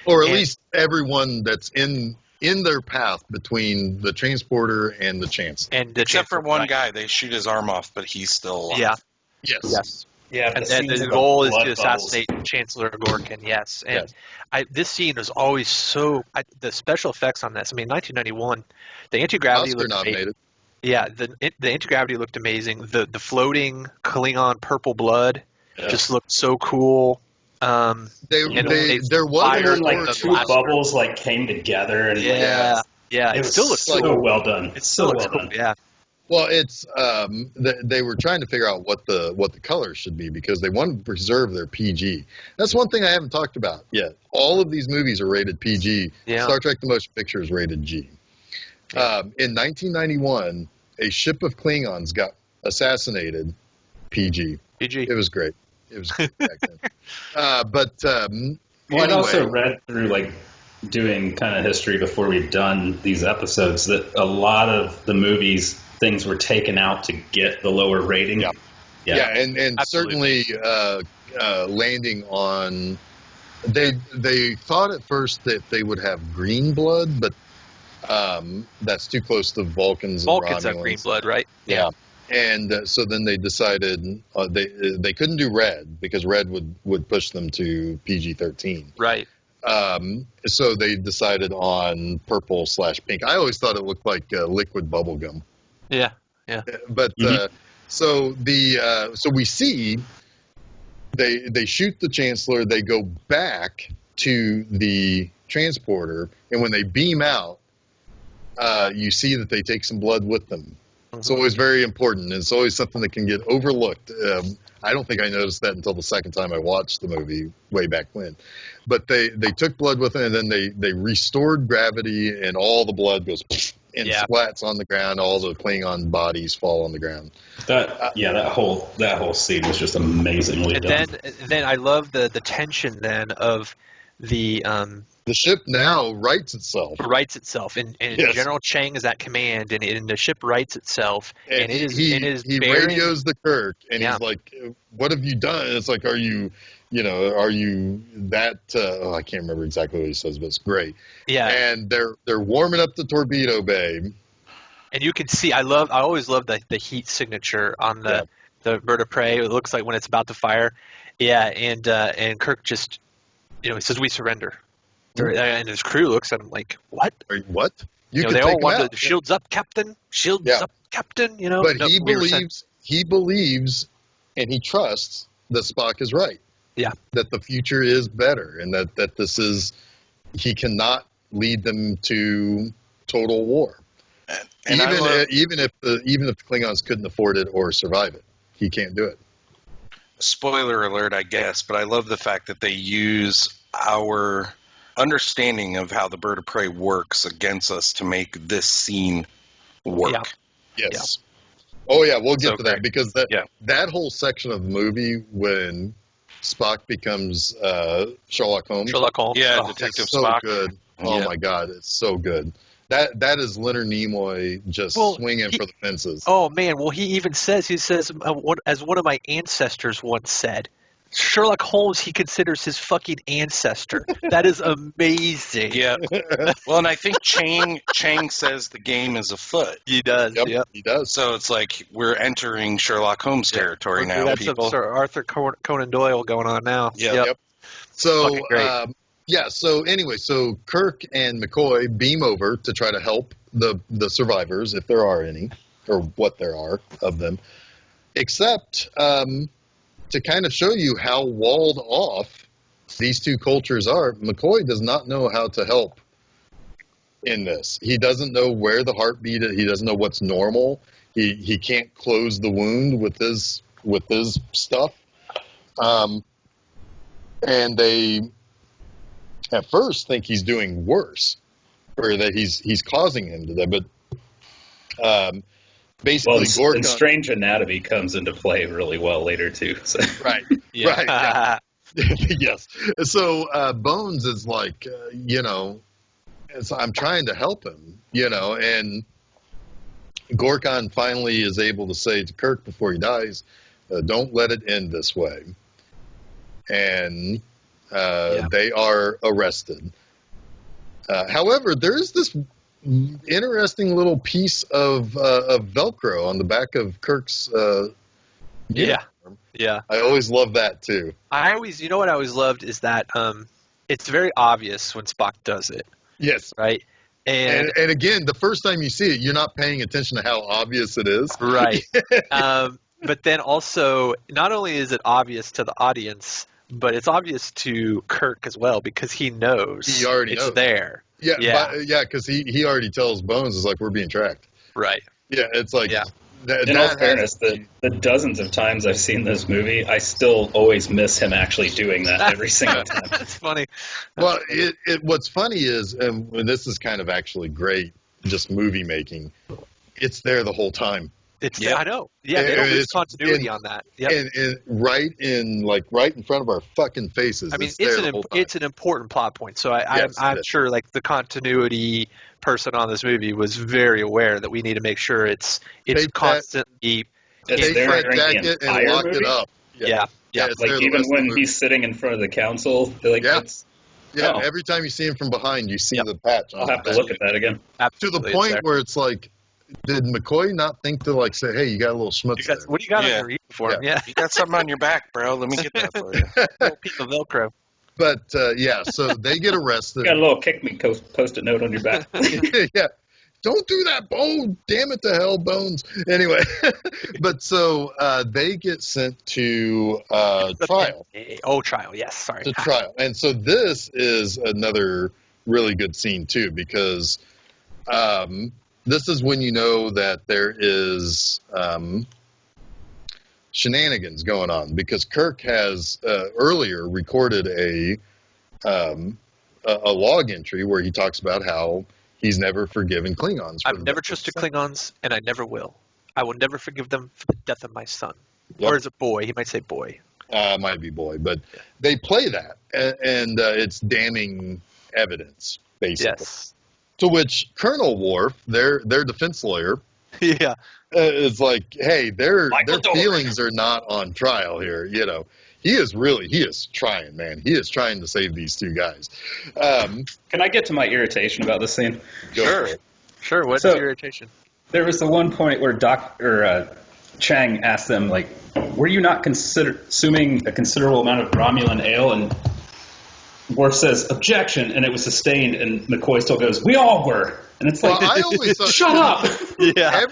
Or at least everyone that's in their path between the transporter and the Chancellor. Except for one guy, they shoot his arm off, but he's still alive. Yeah. Yes. Yeah, And then the goal is to assassinate Chancellor Gorkin, yes. And this scene was always the special effects on this, 1991, the anti-gravity Oscar looked nominated. amazing. Yeah, the anti-gravity looked amazing. The floating Klingon purple blood just looked so cool. There was when like two bubbles like came together and it still looks so cool. well done. It still looks cool. Yeah. Well, it's they were trying to figure out what the colors should be because they wanted to preserve their PG. That's one thing I haven't talked about yet. All of these movies are rated PG. Yeah. Star Trek: The Motion Picture is rated G. In 1991, a ship of Klingons got assassinated. PG. It was great. It was great back then. I'd also read through like doing kind of history before we've done these episodes that a lot of the movies things were taken out to get the lower rating. Yeah, and certainly landing on. They thought at first that they would have green blood, but that's too close to Vulcans. Vulcans and have green blood, right? Yeah. And so then they decided they couldn't do red because red would push them to PG-13. Right. So they decided on purple/pink. I always thought it looked like liquid bubble gum. Yeah. But so we see they shoot the Chancellor. They go back to the transporter, and when they beam out, you see that they take some blood with them. It's always very important. It's always something that can get overlooked. I don't think I noticed that until the second time I watched the movie way back when. But they took blood with them, and then they restored gravity, and all the blood goes and splats on the ground. All the Klingon bodies fall on the ground. That whole scene was just amazingly done. Then I love the tension then of the ship now rights itself. And General Chang is at command, and the ship rights itself, and he radios the Kirk, and he's like, "What have you done?" And it's like, "Are you that?" I can't remember exactly what he says, but it's great. Yeah, and they're warming up the torpedo bay, and you can see. I always love the heat signature on the bird of prey. It looks like when it's about to fire. Yeah, and Kirk just he says, "We surrender." And his crew looks at him like, "What? What? They all want the shields up, Captain. Shields up, Captain." But he believes, and he trusts that Spock is right. Yeah, that the future is better, and that this is he cannot lead them to total war. And even if the Klingons couldn't afford it or survive it, he can't do it. Spoiler alert, I guess, but I love the fact that they use our understanding of how the bird of prey works against us to make this scene work. Yeah. Yes. Yeah. Oh yeah, we'll get to that because that whole section of the movie when Spock becomes Sherlock Holmes. Yeah, Detective so Spock. Good. Oh my God, it's so good. That is Leonard Nimoy just swinging for the fences. Oh man, well he even says as one of my ancestors once said, Sherlock Holmes he considers his fucking ancestor. That is amazing. Yeah. Well, and I think Chang says the game is afoot. He does. Yep. He does. So it's like we're entering Sherlock Holmes territory now. That's people. some Sir Arthur Conan Doyle going on now. Yep. So so anyway, so Kirk and McCoy beam over to try to help the survivors, if there are any, or what there are of them. except to kind of show you how walled off these two cultures are, McCoy does not know how to help in this. He doesn't know where the heartbeat is. He doesn't know what's normal. He can't close the wound with his stuff. And they at first think he's doing worse, or that he's causing him to that. But basically, and Strange Anatomy comes into play really well later too. So. Right. Yeah. Right. Yeah. Yes. So Bones is like, I'm trying to help him, and Gorkon finally is able to say to Kirk before he dies, don't let it end this way. And they are arrested. However, there is this interesting little piece of Velcro on the back of Kirk's uniform. Yeah. I always love that too. What I always loved is that it's very obvious when Spock does it. Yes. Right. And again, the first time you see it, you're not paying attention to how obvious it is. Right. But then also, not only is it obvious to the audience, but it's obvious to Kirk as well, because he knows He already it's knows. there. Yeah, because he already tells Bones, it's like, we're being tracked. Right. Yeah, it's like... Yeah. In all fairness, the dozens of times I've seen this movie, I still always miss him actually doing that every single time. That's funny. Well, what's funny is, and this is kind of actually great, just movie making, it's there the whole time. I know. Yeah, they don't lose continuity on that. Yep. And right in front of our fucking faces. I mean, it's it's an important plot point. So I'm sure like the continuity person on this movie was very aware that we need to make sure it's constantly. Take that jacket and lock it up. Yeah. Like even when he's sitting in front of the council, every time you see him from behind, you see the patch. I'll have to look at that again. Absolutely, to the point where it's like, did McCoy not think to say, hey, you got a little schmutz there? What do you got on your uniform? Yeah. You got something on your back, bro. Let me get that for you. A little piece of Velcro. But, so they get arrested. You got a little kick me post-it note on your back. Yeah. Don't do that, Bone. Damn it to hell, Bones. Anyway, but so they get sent to trial. Oh, trial. Yes. Sorry. To trial. And so this is another really good scene, too, because this is when you know that there is shenanigans going on, because Kirk has earlier recorded a log entry where he talks about how he's never forgiven Klingons. I've never trusted Klingons, and I never will. I will never forgive them for the death of my son. Yep. Or is it boy? He might say boy. Might be boy, but they play that, and it's damning evidence, basically. Yes. To which Colonel Worf, their defense lawyer, is like, hey, their feelings are not on trial here. He is trying, man. He is trying to save these two guys. Can I get to my irritation about this scene? Sure. What's your irritation? There was the one point where Chang asked them, like, were you not consuming a considerable amount of Romulan ale? And Worf says, objection, and it was sustained, and McCoy still goes, we all were. And it's like, I always thought, shut up! Yeah.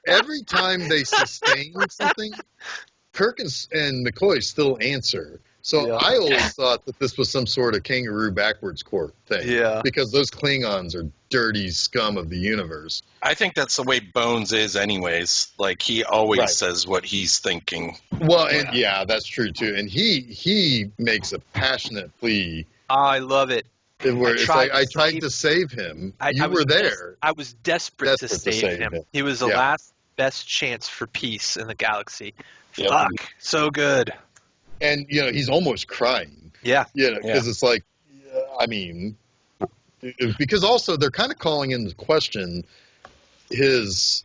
Every time they sustain something, Kirk and McCoy still answer. So I always thought that this was some sort of kangaroo backwards court thing. Yeah. Because those Klingons are dirty scum of the universe. I think that's the way Bones is anyways. Like, he always says what he's thinking. Well, and that's true too. And he makes a passionate plea. I love it. Where it's like, I tried to save him. You were there. I was desperate to save him. He was the last best chance for peace in the galaxy. Yep. Fuck, so good. And, he's almost crying. Yeah. Because it's like, because also they're kind of calling into question his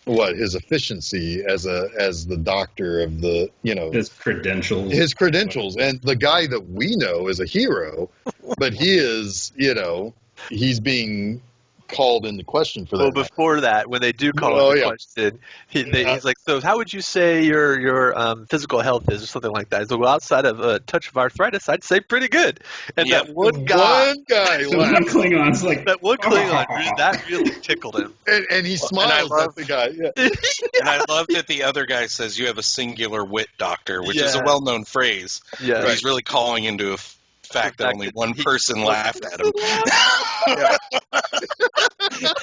efficiency as the doctor of the, his credentials. His credentials. And the guy that we know is a hero, but he is, he's being called into question for that. Well, before that, when they do call into question, he's like, "So, how would you say your physical health is, or something like that?" He's like, "Well, outside of a touch of arthritis, I'd say pretty good." And that one guy the one Klingon's like, that one Klingon, that really tickled him. And he smiles at the guy. Yeah. And I love that the other guy says, "You have a singular wit, Doctor," which is a well-known phrase. Yeah, He's really calling into a fact that only one person laughed at him.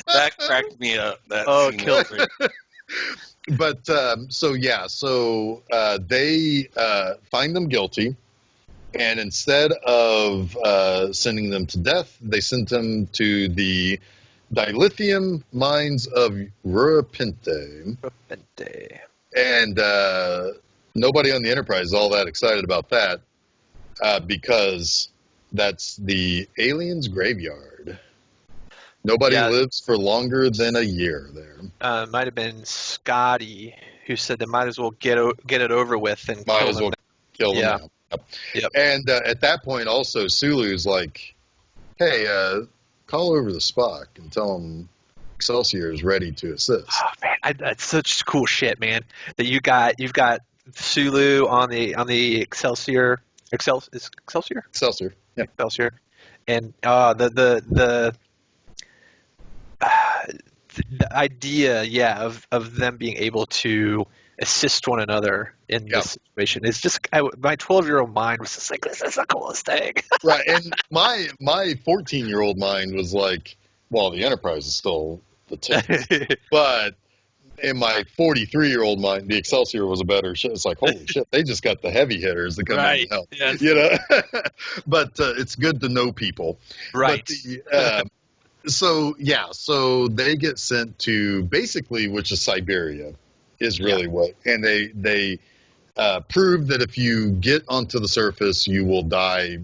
That cracked me up. That scene killed me. But so they find them guilty, and instead of sending them to death, they sent them to the dilithium mines of Rurapente. And nobody on the Enterprise is all that excited about that because that's the aliens' graveyard. Nobody lives for longer than a year there. Might have been Scotty who said they might as well get it over with and might as well kill them. Yep. And at that point, also Sulu's like, "Hey, call over the Spock and tell him Excelsior is ready to assist." Oh man, that's such cool shit, man. That you've got Sulu on the Excelsior. Excelsior. Yeah. Excelsior. And the idea, of them being able to assist one another in this situation is just my 12-year-old mind was just like, this is the coolest thing. Right, and my 14-year-old mind was like, well, the Enterprise is still the tip, but in my 43-year-old mind, the Excelsior was a better shit. It's like, holy shit, they just got the heavy hitters that come in and help. Yes. You know, but it's good to know people. Right. But so they get sent to basically, which is Siberia, is really what, and they prove that if you get onto the surface, you will die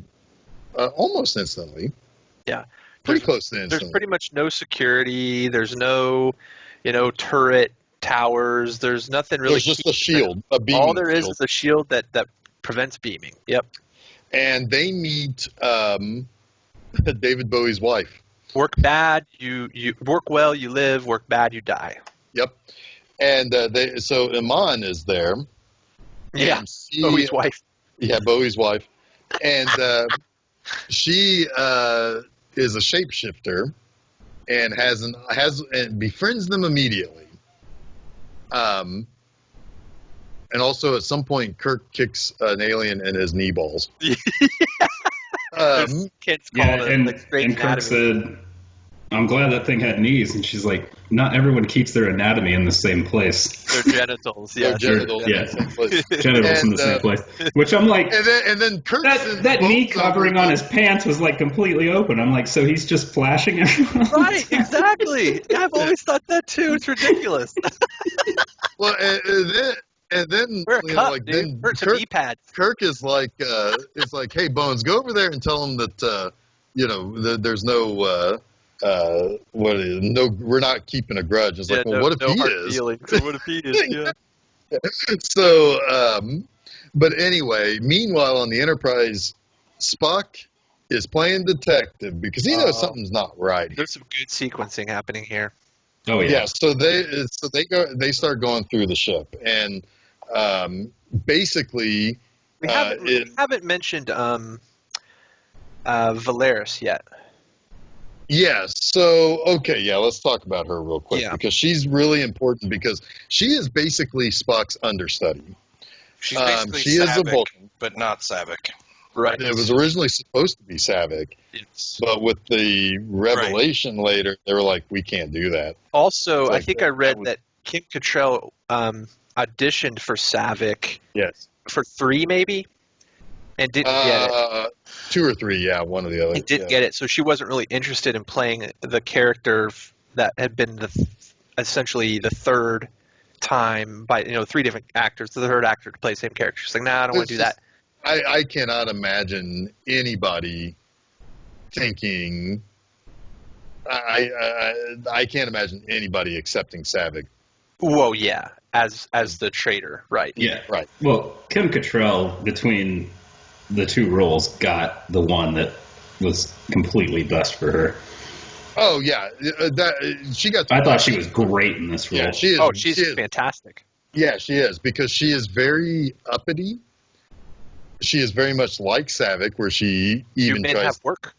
almost instantly. Yeah. Pretty close to instantly. There's pretty much no security. There's no, turret towers. There's nothing really. There's just a shield, a beaming all there is shield. is a shield that prevents beaming. Yep. And they meet David Bowie's wife. Work bad, you work well, you live. Work bad, you die. Yep. And so Iman is there. Yeah. Bowie's wife. Yeah, Bowie's wife, and she is a shapeshifter and and befriends them immediately. And also at some point, Kirk kicks an alien in his knee balls. Kids call it like straight and Kirk said, "I'm glad that thing had knees." And she's like, "Not everyone keeps their anatomy in the same place." Their genitals, yeah. Genitals in the same place. Genitals in the same place. Which I'm like, and then Kirk that knee covering on his pants was like completely open. I'm like, so he's just flashing everyone? Right, exactly. Yeah, I've always thought that too. It's ridiculous. Well, and then wear a cup, dude. Wear some knee-pads. Kirk is like, "Hey, Bones, go over there and tell him that, there's no, we're not keeping a grudge." It's like, well, what if he is? What if he is? Yeah. So, but anyway, meanwhile on the Enterprise, Spock is playing detective because he knows something's not right. There's some good sequencing happening here. Oh yeah. Yeah. So they start going through the ship, and basically we haven't mentioned Valeris yet. Yes. So, okay, yeah, let's talk about her real quick because she's really important because she is basically Spock's understudy. She's basically she is a Vulcan, but not Savick. Right. It was originally supposed to be Savick, but with the revelation later, they were like, we can't do that. Also, I think I read that Kim Cattrall auditioned for Savick for 3 maybe, and didn't get it. 2 or 3, yeah, one or the other. And didn't get it, so she wasn't really interested in playing the character that had been essentially the third time by 3 different actors, the third actor to play the same character. She's like, nah, I don't want to do that. I cannot imagine anybody thinking. I can't imagine anybody accepting Savick. Whoa, yeah, as the traitor, right? Yeah, right. Well, Kim Cattrall, between the 2 roles, got the one that was completely best for her. Oh yeah, she got. I thought she was great in this role. Yeah, she is. Oh, she's she is, fantastic. Yeah, she is, because she is very uppity. She is very much like Savick, where she even You men tries have work.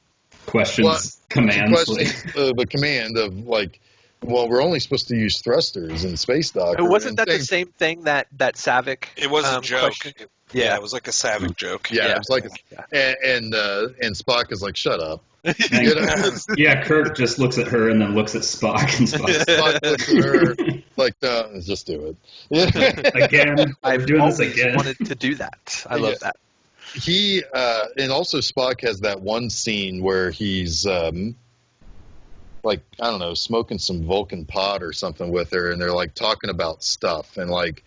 Questions, commands. the command of like, well, we're only supposed to use thrusters in Space Docker. Wasn't that the same thing that Savick? It was a joke. questioned? Yeah, it was like a Savick joke. Yeah, it was like, and Spock is like, shut up. Yeah, Kirk just looks at her and then looks at Spock, and Spock looks at her like, no, just do it. Again, I've doing this always again. wanted to do that. I love that. He and also Spock has that one scene where he's like, I don't know, smoking some Vulcan pot or something with her, and they're like talking about stuff and like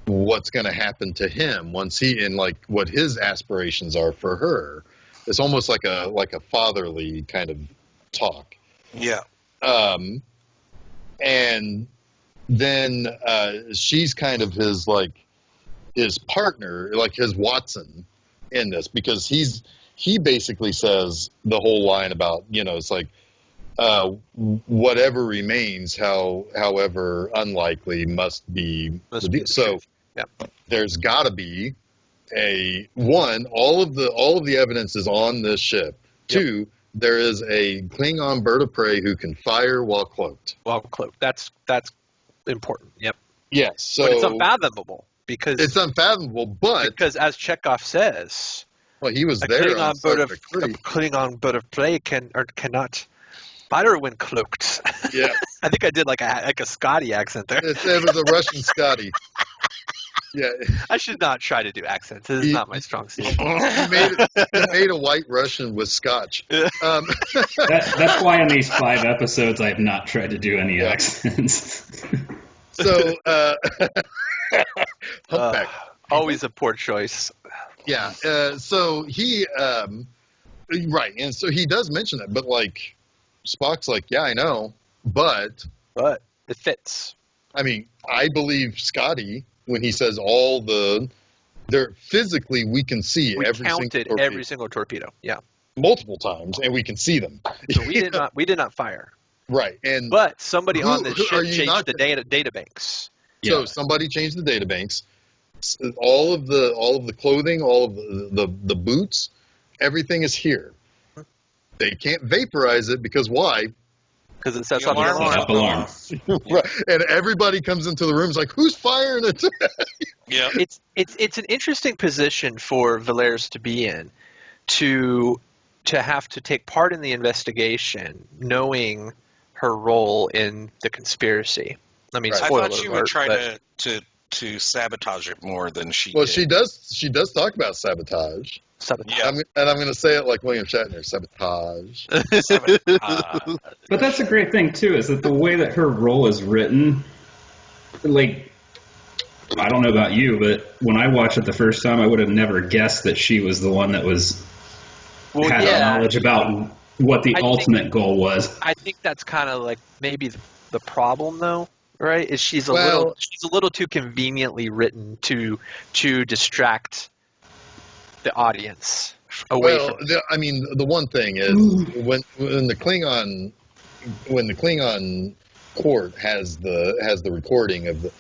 what's going to happen to him once and like what his aspirations are for her. It's almost like a fatherly kind of talk. Yeah. And then she's kind of his partner, like his Watson in this, because he basically says the whole line about, it's like, whatever remains, however unlikely, must be. So yeah. There's got to be all of the evidence is on this ship. Yep. 2, there is a Klingon bird of prey who can fire while cloaked. That's important. Yep. Yes. So but it's unfathomable because as Chekhov says, well, he was a there. Klingon bird of prey cannot fire when cloaked. Yeah. I think I did like a Scotty accent there. It was a Russian Scotty. Yeah, I should not try to do accents. This is not my strong suit. He made a white Russian with scotch. That's why in these 5 episodes I have not tried to do any accents. So, humpback. Always a poor choice. Yeah. So he, right, and so he does mention that, but like Spock's like, yeah, I know, but it fits. I mean, I believe Scotty when he says physically we can see every single torpedo. Yeah, multiple times, and we can see them. So we did not fire. Right, but somebody on the ship changed the data banks. So somebody changed the data banks. All of the clothing, all of the boots, everything is here. They can't vaporize it because why? Because it sets off the alarm. Right. And everybody comes into the room, like, who's firing it? Yeah. It's an interesting position for Valeris to be in, to have to take part in the investigation, knowing her role in the conspiracy. I mean, right. I thought she would try to sabotage it more than she. Well, did. She does talk about sabotage. Sabotage. And I'm going to say it like William Shatner, sabotage. But that's a great thing, too, is that the way that her role is written, like, I don't know about you, but when I watched it the first time, I would have never guessed that she was the one that had knowledge about what the ultimate goal was. I think that's kind of like maybe the problem, though, right? Is she's a little too conveniently written to distract the audience away from the one thing is when the Klingon court has the recording of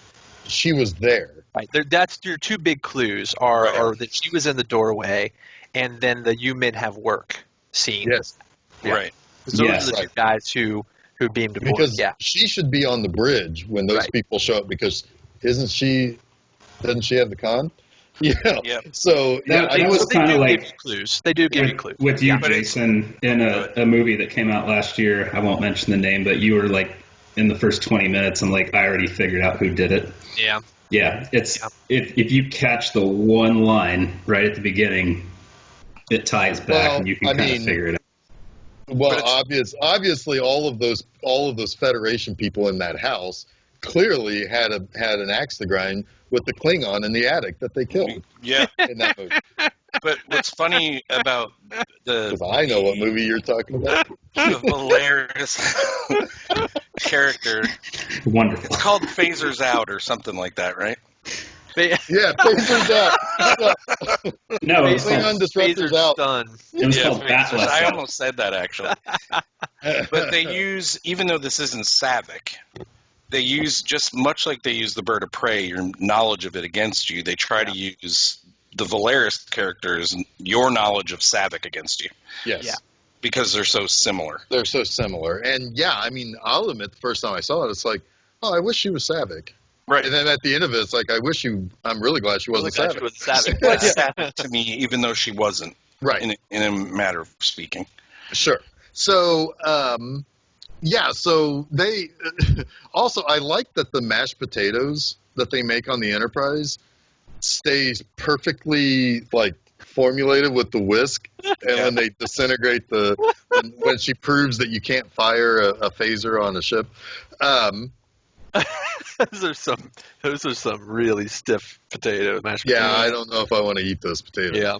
she was there. Right. That's your 2 big clues are that she was in the doorway, and then the you men have work scene. Yes. Yeah. Right. Those are the 2 guys who beamed aboard. Because she should be on the bridge when those people show up, because doesn't she have the con? Yeah. Yep. So that was kind of like clues. They do give you clues. With you, Jason, in a movie that came out last year. I won't mention the name, but you were like in the first 20 minutes, and like I already figured out who did it. Yeah. Yeah. If you catch the one line right at the beginning, it ties back, and you can kind of figure it out. Well, obviously, all of those Federation people in that house clearly had an axe to grind with the Klingon in the attic that they killed. Yeah. In that movie. But what's funny about because I know what movie you're talking about. The hilarious character. Wonderful. It's called Phasers Out or something like that, right? Yeah, Phasers Out. No, it's Klingon Disruptors Out. Done. It was called Batless. I almost said that, actually. But they use, even though this isn't Savick, they use, just much like they use the bird of prey, your knowledge of it against you, they try to use the Valeris characters, your knowledge of Savick against you. Yes. Yeah. Because they're so similar. They're so similar. And yeah, I mean, I'll admit the first time I saw it, it's like, oh, I wish she was Savick. Right. And then at the end of it, it's like, I'm really glad she wasn't Savick. She was Savick. She was Savick to me, even though she wasn't. Right. In a matter of speaking. Sure. So, yeah, so they also, I like that the mashed potatoes that they make on the Enterprise stays perfectly like formulated with the whisk, and when they disintegrate when she proves that you can't fire a phaser on a ship. Those are some really stiff mashed potatoes. Yeah, I don't know if I want to eat those potatoes. Yeah.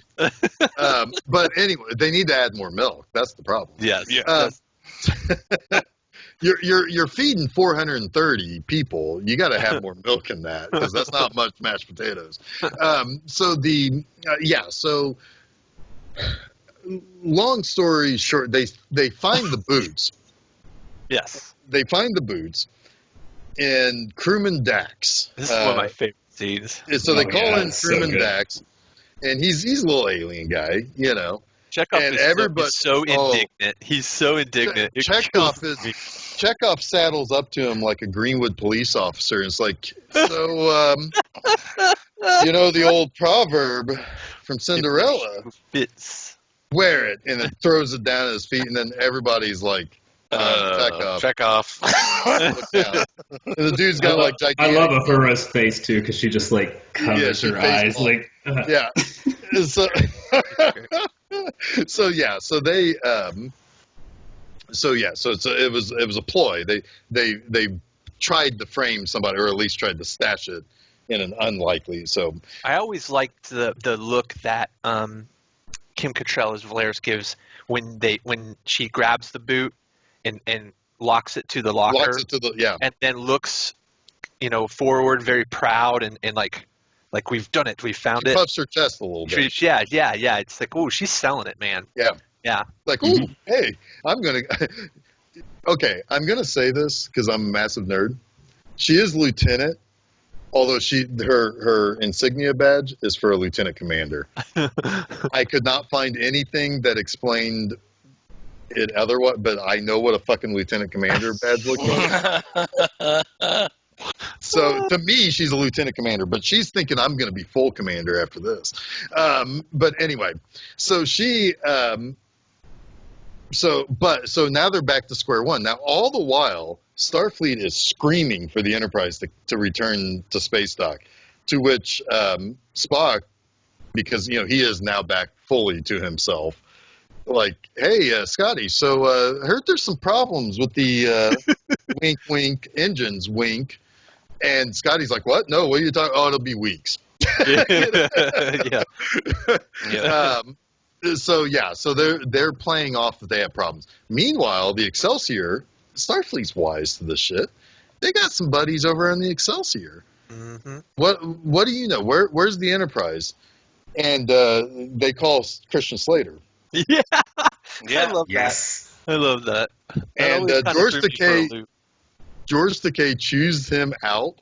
But anyway, they need to add more milk. That's the problem. Yes. Yeah. You're feeding 430 people. You got to have more milk in that, because that's not much mashed potatoes. So long story short, they find the boots. Yes. They find the boots, and crewman Dax. This is one of my favorite scenes. So they call in so crewman good. Dax, and he's a little alien guy, you know. Chekhov And is everybody- so indignant. He's so indignant. It kills me. Chekhov saddles up to him like a Greenwood police officer, and it's like, so, you know the old proverb from Cinderella, Fits. wear it, and then throws it down at his feet, and then everybody's like, Chekhov. looks down. And the dude's got like I gigantic. love Uhura's face too, because she just like covers she her face eyes. palm. Like, Yeah. So yeah, so they it was a ploy. They tried to frame somebody, or at least tried to stash it in an unlikely. So I always liked the look that Kim Cattrall as Valeris gives when she grabs the boot and locks it to the locker, locks it to the and then looks, forward, very proud and like we've done it, we found she it. puffs her chest a little bit. Yeah. It's like, oh, she's selling it, man. Yeah. Like, ooh, hey, I'm gonna say this because I'm a massive nerd. She is lieutenant, although her insignia badge is for a lieutenant commander. I could not find anything that explained it otherwise, but I know what a fucking lieutenant commander badge looks like. So to me, she's a lieutenant commander, but she's thinking I'm going to be full commander after this. But anyway, so she, so now they're back to square one. Now, all the while, Starfleet is screaming for the Enterprise to return to space dock, to which Spock, because he is now back fully to himself, like, hey, Scotty, so I heard there's some problems with the wink, wink engines, wink. And Scotty's like, what? No, what are you talking? Oh, it'll be weeks. Yeah. So they're playing off that they have problems. Meanwhile, the Excelsior, Starfleet's wise to this shit. They got some buddies over on the Excelsior. Mm-hmm. What do you know? Where's the Enterprise? And they call Christian Slater. Yeah. Yeah. I love yes. that. I love that. And George Takei chews him out.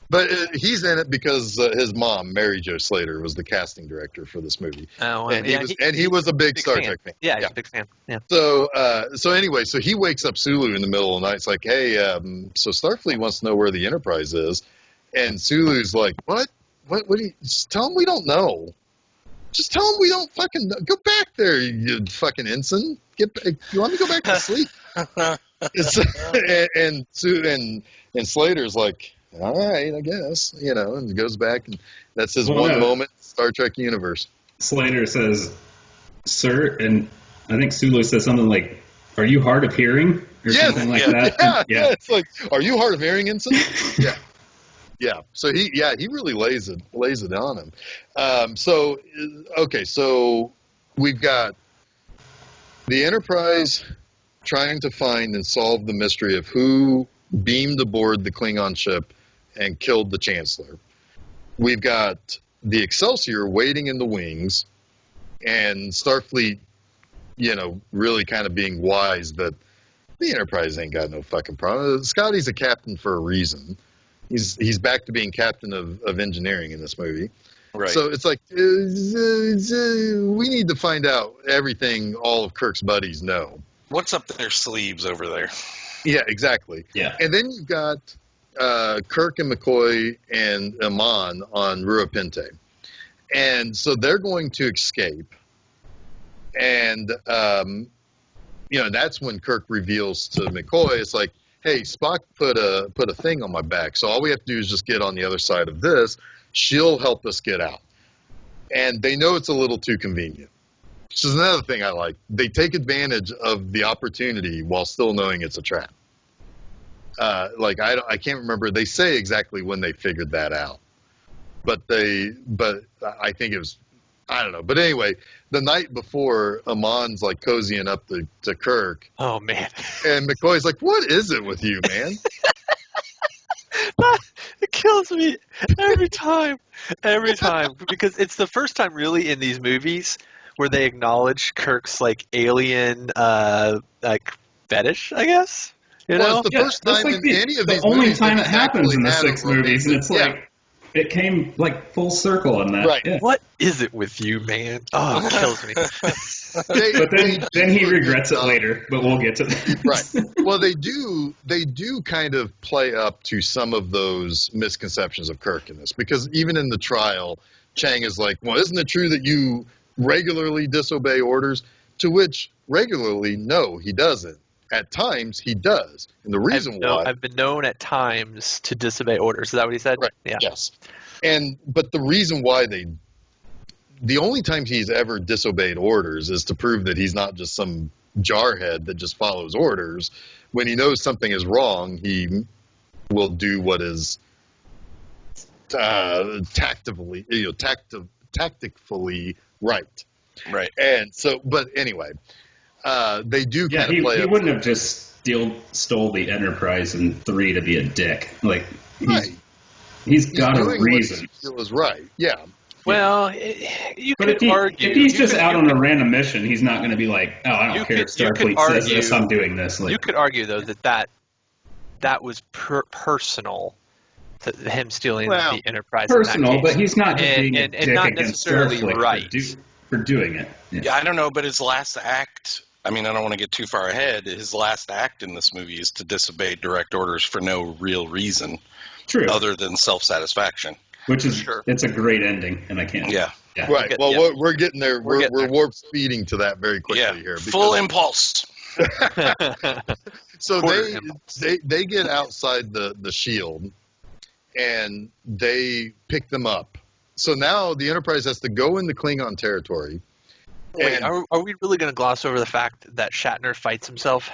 But he's in it because his mom, Mary Jo Slater, was the casting director for this movie. Oh, and he was a big Star Trek fan. Yeah, he's a big fan. Yeah. So anyway, so he wakes up Sulu in the middle of the night. It's like, hey, so Starfleet wants to know where the Enterprise is, and Sulu's like, what? What do you? Just tell him we don't know. Just tell him we don't fucking know. Go back there, you fucking ensign. You want me to go back to sleep? And Slater's like, all right, I guess, and goes back, and that's his moment in Star Trek universe. Slater says, sir, and I think Sulu says something like, are you hard of hearing? Or something like that. Yeah. It's like, are you hard of hearing, ensign? Yeah. Yeah. So he really lays it on him. So we've got the Enterprise trying to find and solve the mystery of who beamed aboard the Klingon ship and killed the Chancellor. We've got the Excelsior waiting in the wings, and Starfleet really kind of being wise that the Enterprise ain't got no fucking problem. Scotty's a captain for a reason. He's back to being captain of engineering in this movie. Right. So it's like, we need to find out everything all of Kirk's buddies know. What's up their sleeves over there? Yeah, exactly. Yeah. And then you've got Kirk and McCoy and Amon on Rua Pente. And so they're going to escape. And, that's when Kirk reveals to McCoy, it's like, hey, Spock put a thing on my back. So all we have to do is just get on the other side of this. She'll help us get out. And they know it's a little too convenient. Which is another thing I like. They take advantage of the opportunity while still knowing it's a trap. I can't remember. They say exactly when they figured that out. But I think it was, I don't know. But anyway, the night before, Amon's like cozying up to Kirk. Oh, man. And McCoy's like, what is it with you, man? It kills me every time, because it's the first time really in these movies where they acknowledge Kirk's like alien like fetish, I guess. Well, it's the first time like in any of these the only movies time it that happens in the actually 6 had a movies, and it's romantic- like it came like full circle in that. Right. Yeah. What is it with you, man? Oh, it kills me. But then he regrets it later. But we'll get to that. Right. Well, they do kind of play up to some of those misconceptions of Kirk in this, because even in the trial, Chang is like, well, isn't it true that you regularly disobey orders? To which regularly, no, he doesn't. At times, he does. And the reason why... I've been known at times to disobey orders. Is that what he said? Right. Yeah. Yes. But the reason why the only times he's ever disobeyed orders is to prove that he's not just some jarhead that just follows orders. When he knows something is wrong, he will do what is tactically right. Right. And so, but anyway, they do kind of play. He wouldn't have just stole the Enterprise in 3 to be a dick. Like he's got a reason. It was right. Yeah. Well, you could argue. If he's just out on a random mission, he's not going to be like, oh, I don't care if Starfleet says this, I'm doing this. Like, you could argue, though, that was personal, him stealing the Enterprise. Personal, but he's not just being a and dick not against necessarily Starfleet right. for doing it. Yeah, I don't know, but his last act, I mean, I don't want to get too far ahead. His last act in this movie is to disobey direct orders for no real reason. True. Other than self-satisfaction. Which is, it's a great ending, and I can't. Yeah. Right. Well, we're getting there. We're warp speeding to that very quickly here. Full impulse. So they get outside the shield, and they pick them up. So now the Enterprise has to go into Klingon territory. Wait, are we really going to gloss over the fact that Shatner fights himself?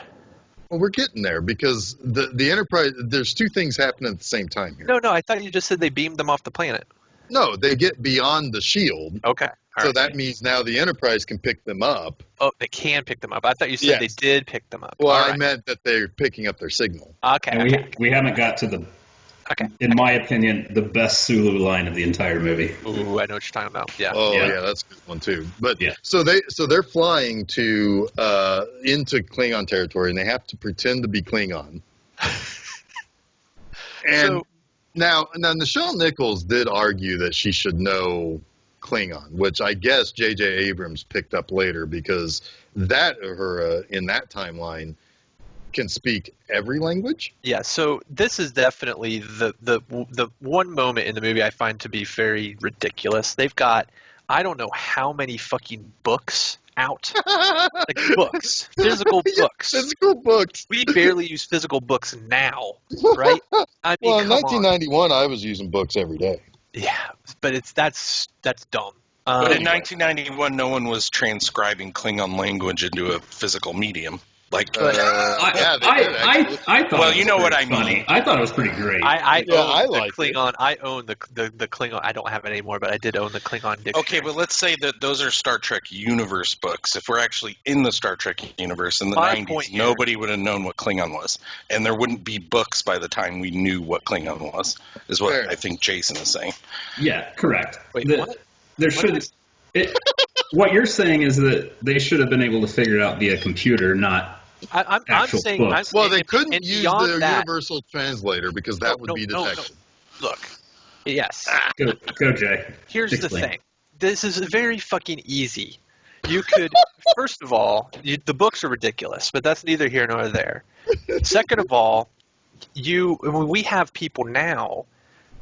Well, we're getting there, because the Enterprise, there's two things happening at the same time here. No, I thought you just said they beamed them off the planet. No, they get beyond the shield. Okay. So that means now the Enterprise can pick them up. Oh, they can pick them up. I thought you said they did pick them up. Well, I meant that they're picking up their signal. Okay. And we haven't got to in my opinion, the best Sulu line of the entire movie. Ooh, I know what you're talking about. Yeah. Oh, yeah, that's a good one too. But so they're flying to into Klingon territory, and they have to pretend to be Klingon. And now Nichelle Nichols did argue that she should know Klingon, which I guess J.J. Abrams picked up later, because that Uhura in that timeline can speak every language. Yeah, so this is definitely the one moment in the movie I find to be very ridiculous. They've got, I don't know how many fucking books out. Like books. Physical books. Physical books. We barely use physical books now, right? I mean, well, in 1991, I was using books every day. Yeah, but that's dumb. But in 1991, no one was transcribing Klingon language into a physical medium. Like, I thought. Well, you know what I funny. mean. I thought it was pretty great. I own the liked Klingon. I own the Klingon. I don't have it anymore, but I did own the Klingon dictionary. Okay, but let's say that those are Star Trek universe books. If we're actually in the Star Trek universe in the 90s, nobody would have known what Klingon was, and there wouldn't be books by the time we knew what Klingon was. Is what I think Jason is saying. Yeah, correct. Wait, what? There should. what you're saying is that they should have been able to figure it out via computer, not I'm actual saying, books. Well, they and couldn't use beyond their that- universal translator because that would be detected. Look, yes. Go, Jay. Here's Explain. the thing. This is very fucking easy. You could, first of all, the books are ridiculous, but that's neither here nor there. Second of all, we have people now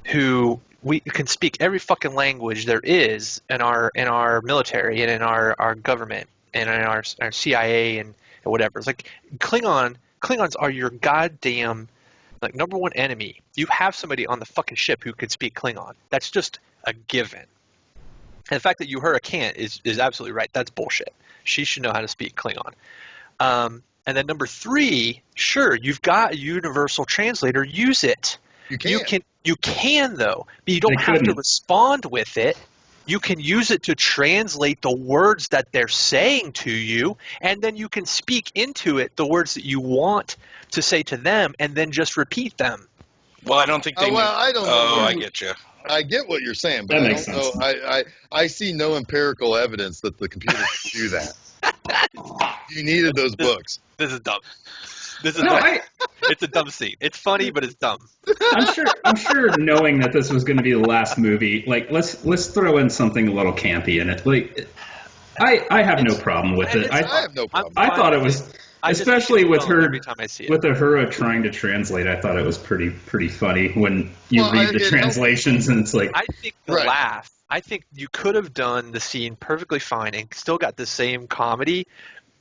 who we can speak every fucking language there is in our military and in our government and in our CIA and whatever. It's like Klingons are your goddamn like number one enemy. You have somebody on the fucking ship who can speak Klingon. That's just a given. And the fact that Uhura can't is absolutely right. That's bullshit. She should know how to speak Klingon. And then number 3, sure, you've got a universal translator. Use it. You can though, but you don't have to respond with it. You can use it to translate the words that they're saying to you, and then you can speak into it the words that you want to say to them, and then just repeat them. Well, I don't think they. I don't know. Oh, I get you. I get what you're saying, but That I makes don't sense. know. I see no empirical evidence that the computer can do that. You needed those books. This is dumb. This is No, dumb. It's a dumb scene. It's funny, but it's dumb. I'm sure knowing that this was going to be the last movie, like let's throw in something a little campy in it. Like I have no problem with it. I have no problem. I thought it was, especially with her, every time I see it. with Uhura trying to translate. I thought it was pretty funny when you read the translations and it's like, I think the laugh. I think you could have done the scene perfectly fine and still got the same comedy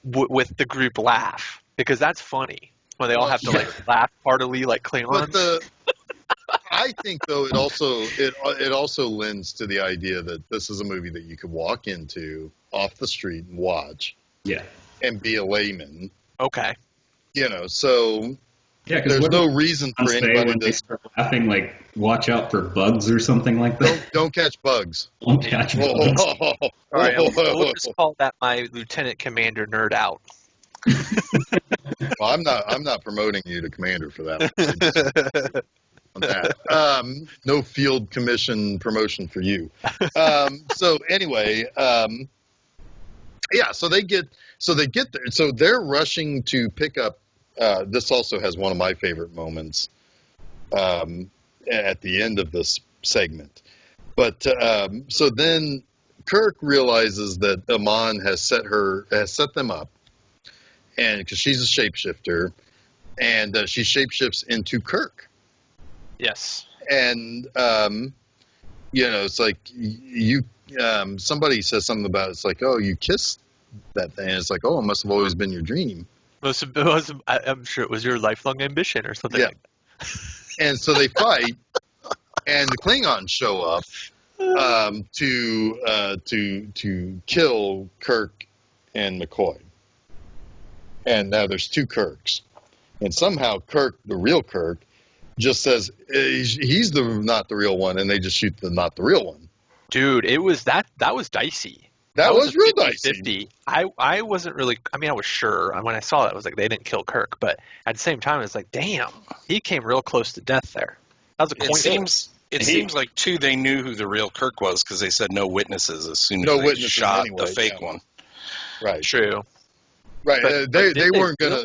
with the group laugh, because that's funny when they all have to like laugh heartily like Klingons. But I think though it also lends to the idea that this is a movie that you could walk into off the street and watch. yeah, And be a layman. Okay. So yeah. Because there's no reason for anybody when they to start laughing, like watch out for bugs or something like that. don't catch bugs. Don't catch bugs. All right. We'll just call that my Lieutenant Commander nerd out. Well, I'm not promoting you to commander for that. On that. No field commission promotion for you. So anyway, so they get there. So they're rushing to pick up. This also has one of my favorite moments at the end of this segment. But so then Kirk realizes that Amon has set them up, and because she's a shapeshifter, and she shapeshifts into Kirk. Yes. And it's like somebody says something about it's like, oh, you kissed that thing. And it's like, oh, it must have always been your dream. I'm sure it was your lifelong ambition or something like that. And so they fight, and the Klingons show up to kill Kirk and McCoy. And now there's 2 Kirks. And somehow Kirk, the real Kirk, just says he's not the real one, and they just shoot the not the real one. Dude, it was that was dicey. That was real dicey. 50. I wasn't really. I mean, I was sure when I saw that. I was like, they didn't kill Kirk, but at the same time, it's like, damn, he came real close to death there. That was a coin. It seems like too they knew who the real Kirk was because they said no witnesses as soon as No they witnesses shot anyway, the fake one. Right. True. Right. But They weren't really? gonna.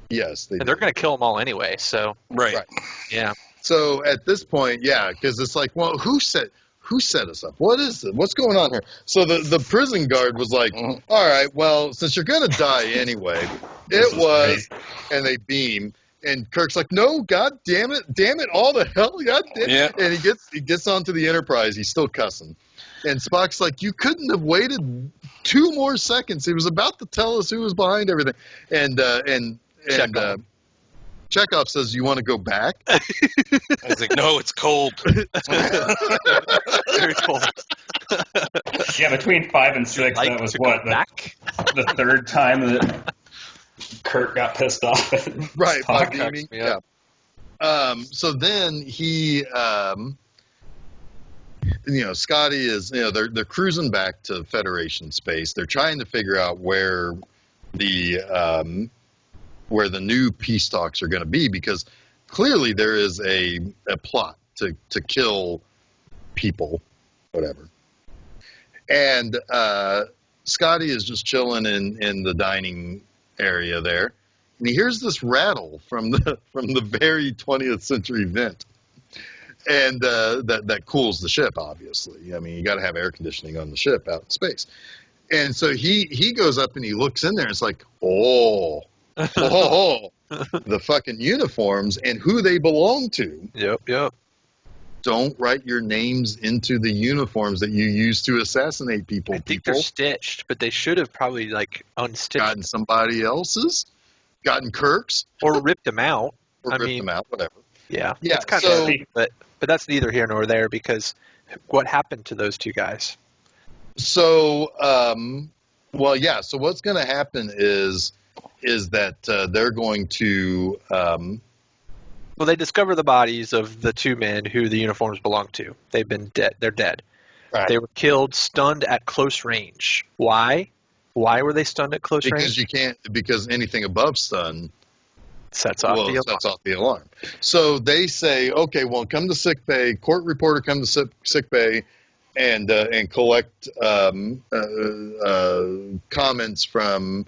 Yes, And they're gonna kill them all anyway. So Right. yeah. So at this point, because it's like, well, who set us up? What is it? What's going on here? So the prison guard was like, all right, well, since you're gonna die anyway, it was, and they beam, and Kirk's like, no, god damn it, all the hell, god damn it. Yeah. And he gets onto the Enterprise, he's still cussing, and Spock's like, you couldn't have waited 2 more seconds. He was about to tell us who was behind everything, and Chekhov says, you want to go back? I was like, no, it's cold. Very cool. Yeah, between 5 and 6, Like that was to what go back. the 3rd time that Kurt got pissed off at Right, by Spock. beaming. me up. Yeah. So then he, Scotty is, they're cruising back to Federation space. They're trying to figure out where the new peace talks are going to be, because clearly there is a plot to kill people, whatever. And Scotty is just chilling in the dining area there, and he hears this rattle from the very 20th century vent, and that cools the ship. Obviously, I mean, you got to have air conditioning on the ship out in space. And so he goes up and he looks in there. And it's like, oh, the fucking uniforms and who they belong to. Yep. Don't write your names into the uniforms that you use to assassinate people. I think they're stitched, but they should have probably like unstitched. Gotten somebody else's, gotten Kirk's, or ripped them out. or ripped them out, whatever. Yeah, Yeah, it's kind so- of, but that's neither here nor there because what happened to those two guys? So, well, yeah. So what's going to happen is that they're going to. Well, they discover the bodies of the two men who the uniforms belong to. They've been dead. They're dead. Right. They were killed, stunned at close range. Why? Why were they stunned at close range? Because anything above stun Sets off the alarm. sets off the alarm. So they say, okay, well, come to sick bay. Court reporter, come to sick bay, and collect comments from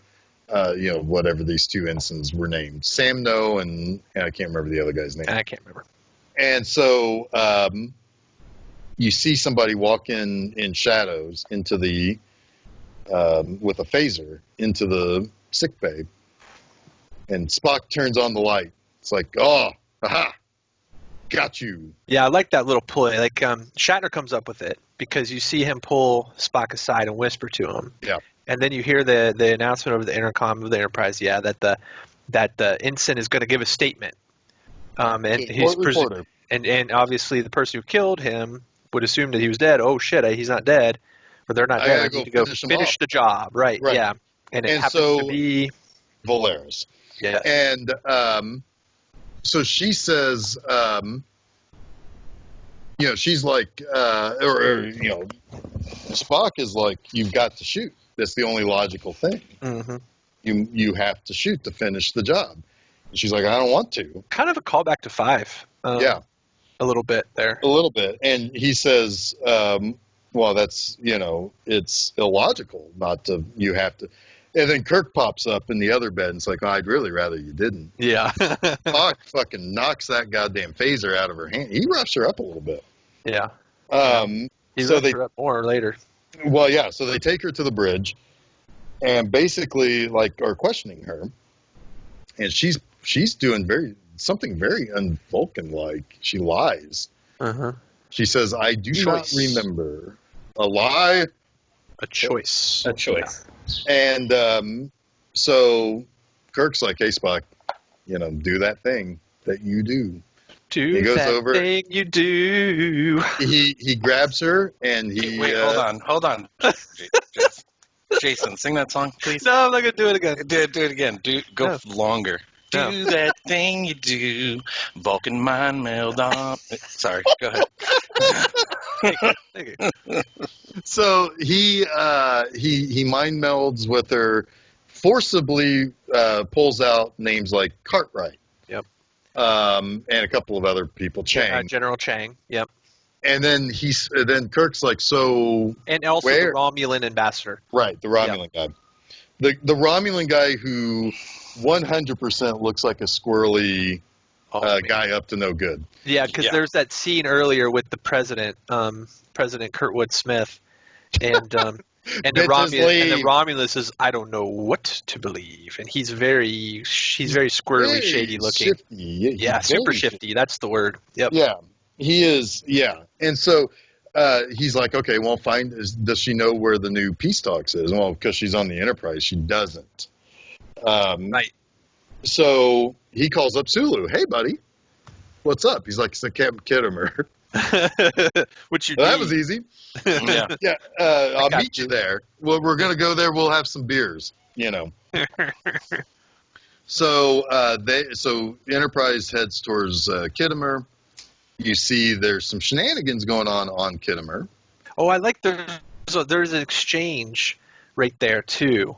whatever these two ensigns were named, Samno and I can't remember the other guy's name. I can't remember. And so you see somebody walk in shadows into the with a phaser into the sick bay, and Spock turns on the light. It's like, oh, aha, got you. Yeah, I like that little play. Like Shatner comes up with it because you see him pull Spock aside and whisper to him. Yeah. And then you hear the announcement over the intercom of the Enterprise, that the ensign is going to give a statement. And he's and obviously the person who killed him would assume that he was dead. Oh shit, he's not dead, or they're not dead. I need to go finish the job. Right. Yeah. And it happens to be Valeris. Yeah. And so she says, she's like, Spock is like, you've got to shoot. That's the only logical thing. Mm-hmm. You have to shoot to finish the job. And she's like, I don't want to. Kind of a callback to 5. Yeah. A little bit there. A little bit. And he says, well, that's, it's illogical not to, you have to. And then Kirk pops up in the other bed and it's like, oh, I'd really rather you didn't. Yeah. Spock fucking knocks that goddamn phaser out of her hand. He roughs her up a little bit. Yeah. He so roughs her up more later. Well, yeah. So they take her to the bridge and basically are questioning her. And she's doing something very un-Vulcan-like. She lies. Uh-huh. She says, I do not remember. A lie. A choice. A choice. And so Kirk's like, hey, Spock, do that thing that you do. He goes over. Thing you do. He grabs her and he. Wait, hold on. Jason, sing that song, please. No, I'm not gonna do it again. Do it again. Go longer. No. Do that thing you do, Vulcan mind meld on. Sorry, go ahead. Thank you. So he mind melds with her, forcibly pulls out names like Cartwright. Yep. And a couple of other people, Chang. General Chang. Yep. And then then Kirk's like, so. And also the Romulan ambassador. Right, the Romulan guy. The Romulan guy who 100% looks like a squirrely guy up to no good. Yeah, because there's that scene earlier with the president, President Kurtwood Smith, and the Romulus is, I don't know what to believe, and he's very squirrely, shady looking. Shifty. Yeah, super shifty. That's the word. Yep. Yeah, he is. Yeah, and so. He's like, okay, well, does she know where the new peace talks is? Well, because she's on the Enterprise, she doesn't. Right. So he calls up Sulu. Hey, buddy, what's up? He's like, it's Captain Kittimer. Which that was easy. Yeah. Yeah. I'll meet you there. Well, we're gonna go there. We'll have some beers. So Enterprise heads towards Kittimer. You see there's some shenanigans going on Kittimer. Oh, I like there's an exchange right there too,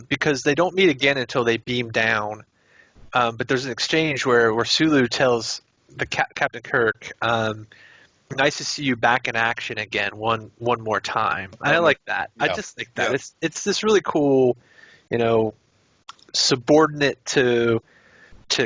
because they don't meet again until they beam down. But there's an exchange where Sulu tells the Captain Kirk, nice to see you back in action again one more time. I like that. Yeah. I just like that. Yeah. It's this really cool, subordinate to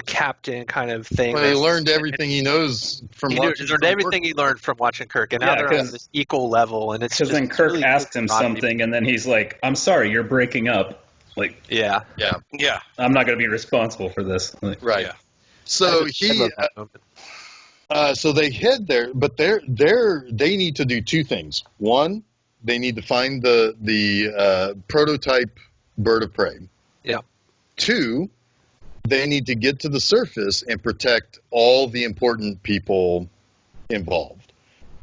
captain kind of thing. Well, he learned everything he knows from He watching. learned everything he learned from watching Kirk, and now Yeah, they're on this equal level. And it's Because just then Kirk really asked cool him camaraderie. something, and then he's like, "I'm sorry, you're breaking up. Like, Yeah, Yeah, Yeah. I'm not going to be responsible for this." Like, right. Yeah. So I love that moment. so they head there, but they need to do two things. One, they need to find the prototype bird of prey. Yeah. Two, they need to get to the surface and protect all the important people involved,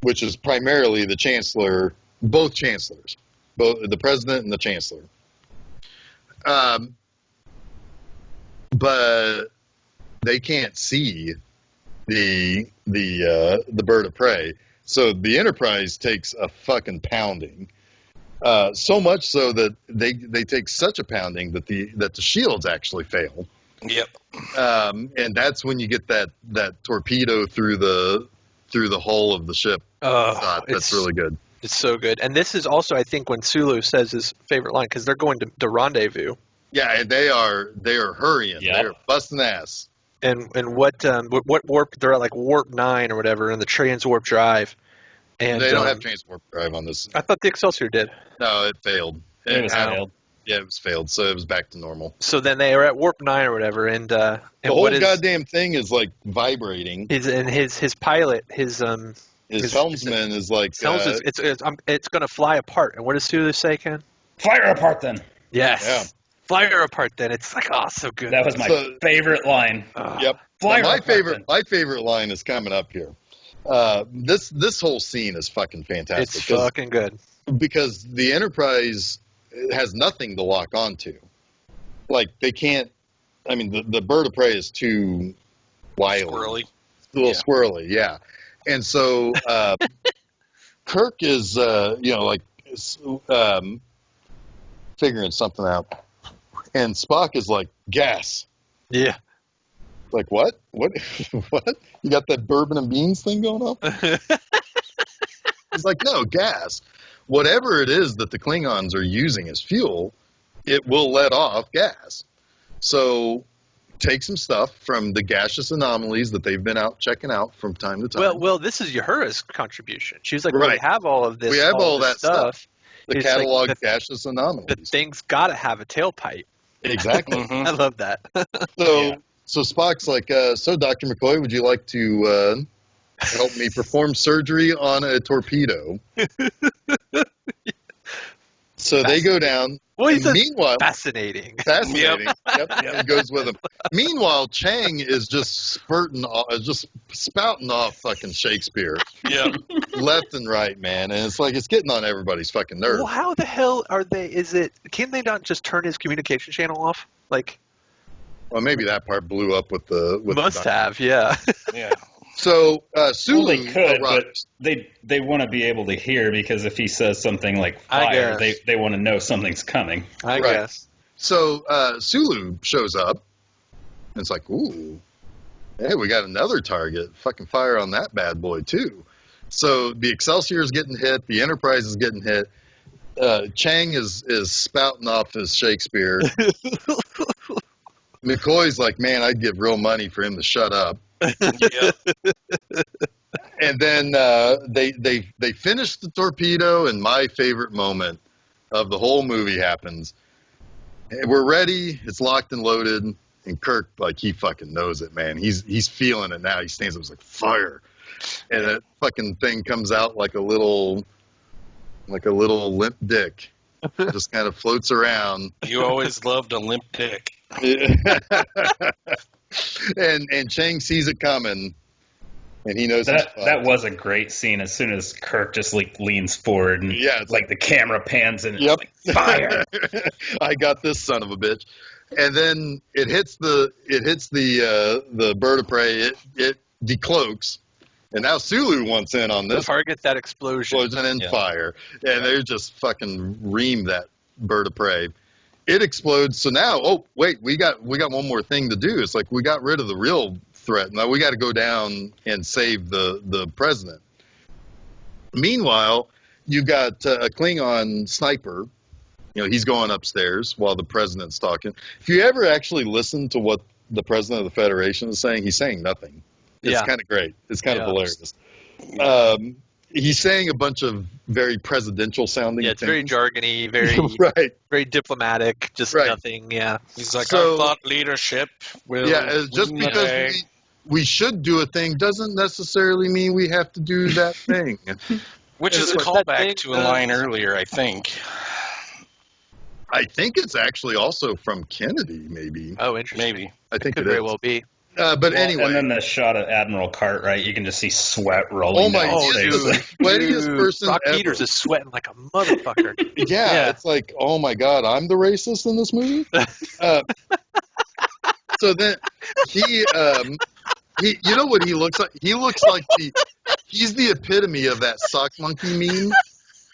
which is primarily the chancellor, both chancellors, both the president and the chancellor. But they can't see the bird of prey, so the Enterprise takes a fucking pounding. So much so that they take such a pounding that the shields actually fail. Yep. And that's when you get that torpedo through the hull of the ship. That's It's really good. It's so good. And this is also, I think, when Sulu says his favorite line, because they're going to rendezvous. Yeah, and they are hurrying. Yep. They're busting ass. And what warp, they're at like warp 9 or whatever in the transwarp drive. And They don't have transwarp drive on this. I thought the Excelsior did. No, it failed. It was failed. Yeah, it was failed. So it was back to normal. So then they are at warp 9 or whatever, and The whole goddamn thing is like vibrating. his pilot, his helmsman is like it's going to fly apart. And what does Sulu say, Ken? Fire apart, then. Yes. Yeah. Fire apart then. It's like, oh, so good. That was my favorite line. Yep. Fire Now, my apart, favorite line is coming up here. This whole scene is fucking fantastic. It's fucking good. Because the Enterprise has nothing to lock onto. Like, they can't. I mean, the bird of prey is too wily, Squirrely. a little squirrely, yeah. And so Kirk is, figuring something out, and Spock is like, gas. Yeah. Like, what? What? What? You got that bourbon and beans thing going on? He's like, no, gas. Whatever it is that the Klingons are using as fuel, it will let off gas. So take some stuff from the gaseous anomalies that they've been out checking out from time to time. Well, this is Uhura's contribution. She was like, Right. we have all of this. We have all this that stuff. The It's like catalog gaseous anomalies. The thing's got to have a tailpipe. Exactly. Mhm. I love that. So Spock's like, so Dr. McCoy, would you like to help me perform surgery on a torpedo? So they go down. Well, he and says meanwhile, fascinating. fascinating. Yep. It goes with him. Meanwhile, Chang is just spouting off fucking Shakespeare Yep. left and right, man. And it's like it's getting on everybody's fucking nerves. Well, how the hell are they? Can they not just turn his communication channel off? Like, Well, maybe that part blew up with the must have, yeah. Yeah. So Well, Sulu they could, but arrives. they want to be able to hear, because if he says something like I fire, guess. they want to know something's coming. I Right. guess. So Sulu shows up, and it's like, ooh, hey, we got another target. Fucking fire on that bad boy too. So the Excelsior is getting hit. The Enterprise is getting hit. Chang is spouting off his Shakespeare. McCoy's like, man, I'd give real money for him to shut up. Yep. And then they finish the torpedo, and my favorite moment of the whole movie happens. And we're ready. It's locked and loaded. And Kirk, like, he fucking knows it, man. He's feeling it now. He stands up, he's like, fire. And that fucking thing comes out like a little limp dick. Just kind of floats around. You always loved a limp dick. And Chang sees it coming, and he knows he's fucked. That was a great scene. As soon as Kirk just like leans forward and it's like the camera pans and Yep. it's like fire. I got this son of a bitch. And then it hits the bird of prey. It decloaks, and now Sulu wants in on this. Target that explosion. Explosion and fire, and they just fucking ream that bird of prey. It explodes. So now, oh wait, we got one more thing to do. It's like we got rid of the real threat. Now we got to go down and save the president. Meanwhile, you got a Klingon sniper. You know, he's going upstairs while the president's talking. If you ever actually listen to what the president of the Federation is saying, he's saying nothing. It's kind of great. It's kind of hilarious. He's saying a bunch of very presidential sounding it's things. very jargony, very right. very diplomatic, just nothing. Yeah. He's like, our thought leadership will just because we should do a thing doesn't necessarily mean we have to do that thing. Which is a callback to a line earlier, I think. I think it's actually also from Kennedy, maybe. Oh, interesting. Maybe. I think Could it very is. well be. But anyway. And then the shot of Admiral Cartwright, you can just see sweat rolling. Oh my down God, his the face. sweatiest person Brock ever. Peters is sweating like a motherfucker. Yeah, it's like, oh my God, I'm the racist in this movie? So then he, you know what he looks like? He looks like he's the epitome of that sock monkey meme,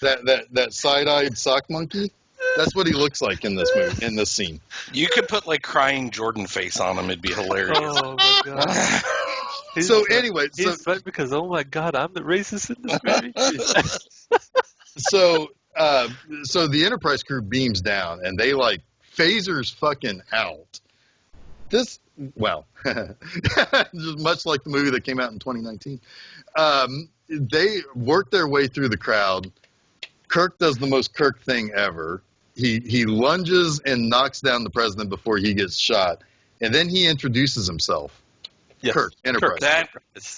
that side-eyed sock monkey. That's what he looks like in this movie, in this scene. You could put like crying Jordan face on him; it'd be hilarious. Oh my God. So anyway, he's sweating because, oh my God, I'm the racist in this movie. so the Enterprise crew beams down, and they like phasers fucking out. This, well, just much like the movie that came out in 2019. They work their way through the crowd. Kirk does the most Kirk thing ever. He lunges and knocks down the president before he gets shot, and then he introduces himself. Yes. Kirk, Enterprise. That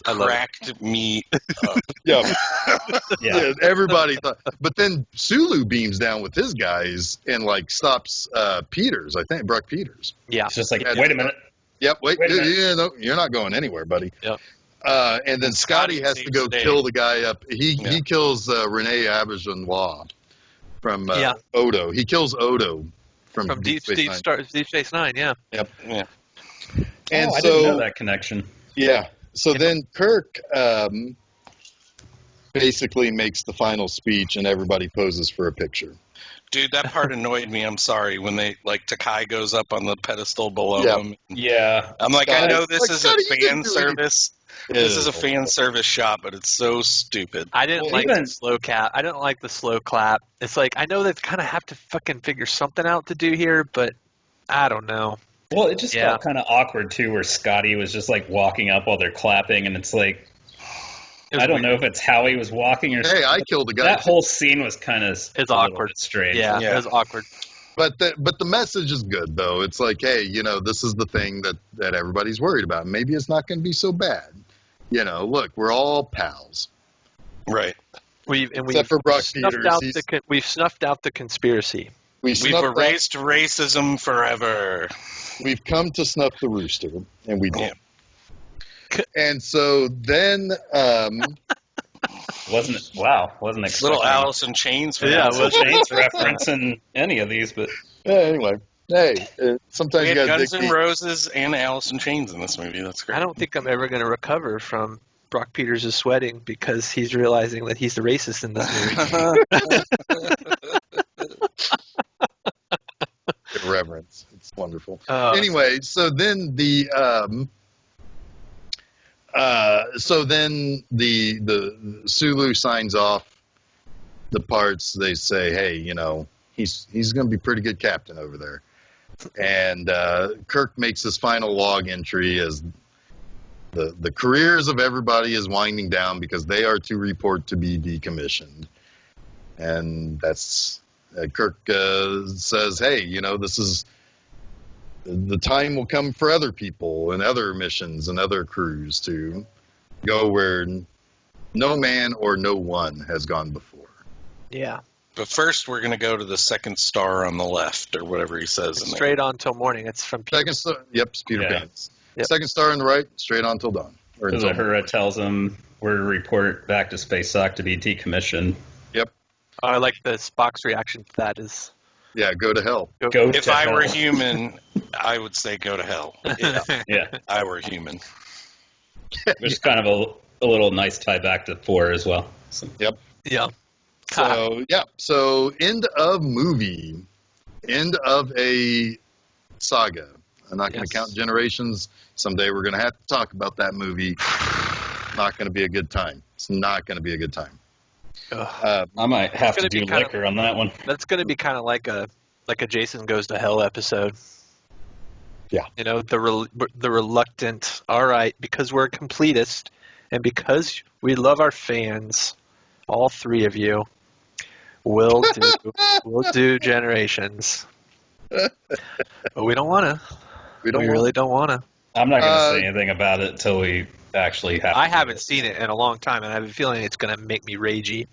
cracked me up. Yeah. Everybody thought. But then Sulu beams down with his guys and like stops Peters. I think Brock Peters. Yeah. It's just like, wait a minute. Yep. Wait a minute. Yeah, No, you're not going anywhere, buddy. Yep. And then Scotty has to go kill the guy up. He kills Rene Auberjonois from Odo. He kills Odo from Deep Space Nine. Yeah. Yep. Yeah. And I didn't know that connection. Yeah. So then Kirk basically makes the final speech, and everybody poses for a picture. Dude, that part annoyed me. I'm sorry. When they, like, Takai goes up on the pedestal below him. Yeah. I'm like, I know this is a fan do service. This is a fan service shot, but it's so stupid. I didn't like the slow clap. I didn't like the slow clap. It's like, I know they kind of have to fucking figure something out to do here, but I don't know. Well, it just felt kind of awkward, too, where Scotty was just, like, walking up while they're clapping, and it's like, I don't know if it's how he was walking or Hey, I killed a guy. That whole scene was kind of awkward. Strange. Yeah, it was awkward. But the message is good, though. It's like, hey, you know, this is the thing that everybody's worried about. Maybe it's not going to be so bad. You know, look, we're all pals. Right. Except for Brock Peters. We've snuffed out the conspiracy. We've erased racism forever. We've come to snuff the rooster, and we did. Yeah. And so then, wasn't expecting little Alice in Chains. Alice in Chains reference in any of these, but anyway, hey, sometimes we you had got Guns N' Roses and Alice in Chains in this movie. That's great. I don't think I'm ever going to recover from Brock Peters' sweating because he's realizing that he's the racist in this movie. Irreverence. It's wonderful. Anyway, so then the Sulu signs off the parts. They say, hey, you know, he's going to be pretty good captain over there. And Kirk makes his final log entry as the careers of everybody is winding down because they are to report to be decommissioned. And that's Kirk says, hey, you know, this is the time will come for other people and other missions and other crews to go where no man or no one has gone before. Yeah. But first, we're going to go to the second star on the left, or whatever he says. Straight on till morning. It's from Peter. Second star. Yep, it's Peter Pan. Yep. Second star on the right, straight on till dawn. Uhura tells him we're to report back to Space Sock to be decommissioned. Yep. I like the Spock's reaction to that is... Yeah, go to hell. If I were human, I would say go to hell. Yeah. I were human. There's kind of a little nice tie back to 4 as well. So. Yep. Yeah. So, yeah. So, end of movie. End of a saga. I'm not going to count Generations. Someday we're going to have to talk about that movie. Not going to be a good time. It's not going to be a good time. I might have to gonna do be kind liquor on that one. That's going to be kind of like a Jason Goes to Hell episode. Yeah. You know, the reluctant, all right, because we're a completist and because we love our fans, all three of you, we'll do Generations. But we don't want to. We really don't want to. I'm not going to say anything about it until we actually have to. I haven't seen it in a long time, and I have a feeling it's going to make me ragey.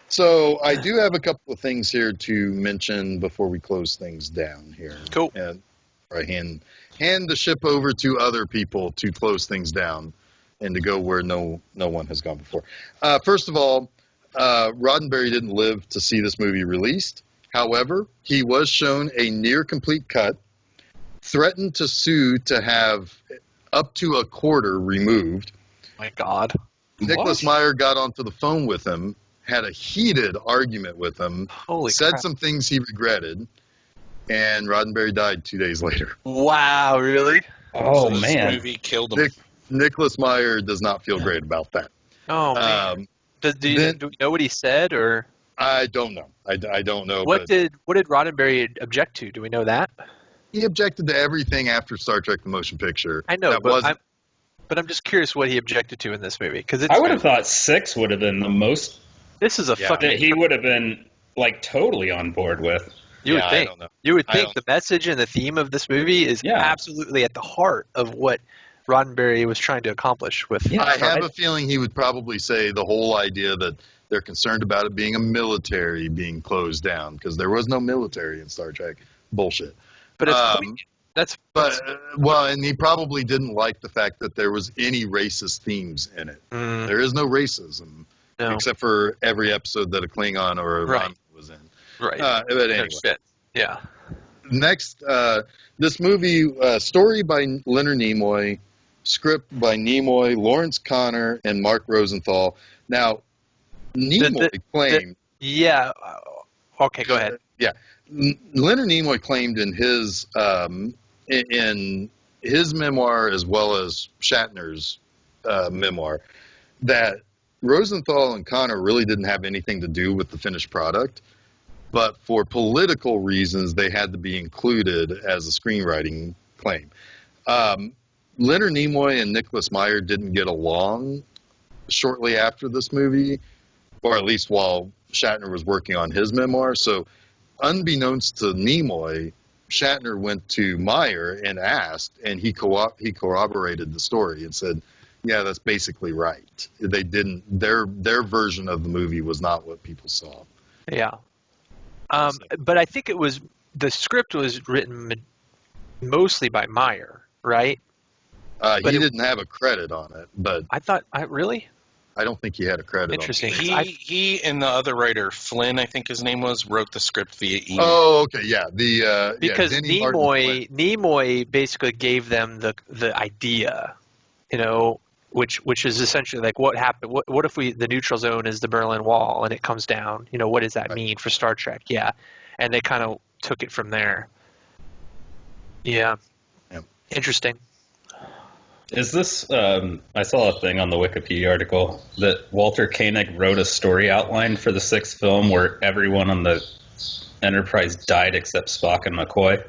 So I do have a couple of things here to mention before we close things down here. Cool. And I hand the ship over to other people to close things down and to go where no one has gone before. First of all, Roddenberry didn't live to see this movie released. However, he was shown a near complete cut, threatened to sue to have up to a quarter removed. My God. Nicholas Meyer got onto the phone with him, had a heated argument with him, said crap. some things he regretted, and Roddenberry died 2 days later. Wow, really? Oh, So this man. movie killed him. Nicholas Meyer does not feel great about that. Oh, man. Do we know what he said, or? I don't know. I don't know. What did Roddenberry object to? Do we know that? He objected to everything after Star Trek: The Motion Picture. I know, that but I'm just curious what he objected to in this movie, because I would have thought 6 would have been the most. This is a fucking. That he would have been like totally on board with. You would think. I don't know. You would think the message and the theme of this movie is absolutely at the heart of what Roddenberry was trying to accomplish with. I have a feeling he would probably say the whole idea that they're concerned about it being a military being closed down, because there was no military in Star Trek. Bullshit. But it's and he probably didn't like the fact that there was any racist themes in it. There is no racism, except for every episode that a Klingon or a Romulan was in. Right. But anyway. Yeah. Next, this movie, story by Leonard Nimoy, script by Nimoy, Lawrence Connor, and Mark Rosenthal. Now, Nimoy claimed... Okay, go ahead. Yeah. Leonard Nimoy claimed in his memoir, as well as Shatner's memoir, that Rosenthal and Connor really didn't have anything to do with the finished product, but for political reasons, they had to be included as a screenwriting claim. Leonard Nimoy and Nicholas Meyer didn't get along shortly after this movie, or at least while Shatner was working on his memoir. So, unbeknownst to Nimoy, Shatner went to Meyer and asked, and he corroborated the story and said, "Yeah, that's basically right. They didn't. Their version of the movie was not what people saw." Yeah. But I think the script was written mostly by Meyer, right? He didn't have a credit on it, but I thought, really? I don't think he had a credit. Interesting. On it. He and the other writer, Flynn, I think his name was, wrote the script via email. Oh, okay, yeah. Because Denny Nimoy basically gave them the idea, which is essentially like what happened. What if the neutral zone is the Berlin Wall and it comes down? What does that mean for Star Trek? Yeah, and they kind of took it from there. Yeah. Interesting. Is this, I saw a thing on the Wikipedia article that Walter Koenig wrote a story outline for the 6th film where everyone on the Enterprise died except Spock and McCoy.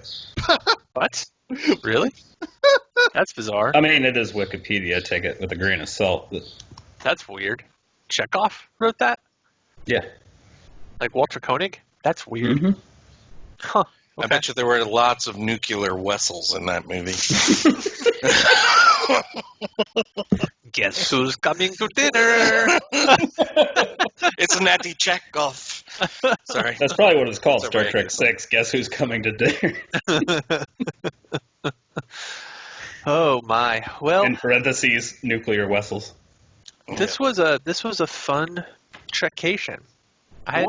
What? Really? That's bizarre. I mean, it is Wikipedia. Take it with a grain of salt. That's weird. Chekhov wrote that? Yeah. Like Walter Koenig? That's weird. Mm-hmm. Huh. Okay. I bet you there were lots of nuclear vessels in that movie. Guess who's coming to dinner? It's Natty Chekhov. Sorry. That's probably what it's called, That's Star Trek 6. Guess who's coming to dinner? Oh my! Well, in parentheses, nuclear vessels. This was a fun Trekation. I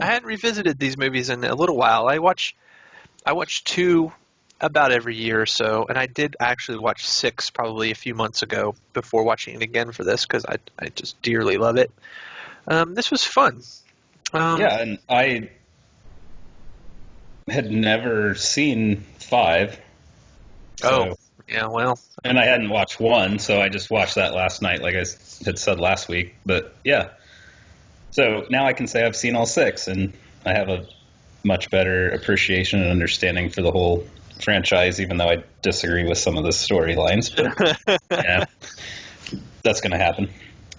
hadn't revisited these movies in a little while. I watch 2 about every year or so, and I did actually watch 6 probably a few months ago before watching it again for this because I just dearly love it. This was fun. And I had never seen 5. So, yeah, well. And I hadn't watched 1, so I just watched that last night, like I had said last week. But yeah, So now I can say I've seen all 6, and I have a much better appreciation and understanding for the whole franchise, even though I disagree with some of the storylines. But yeah, that's going to happen.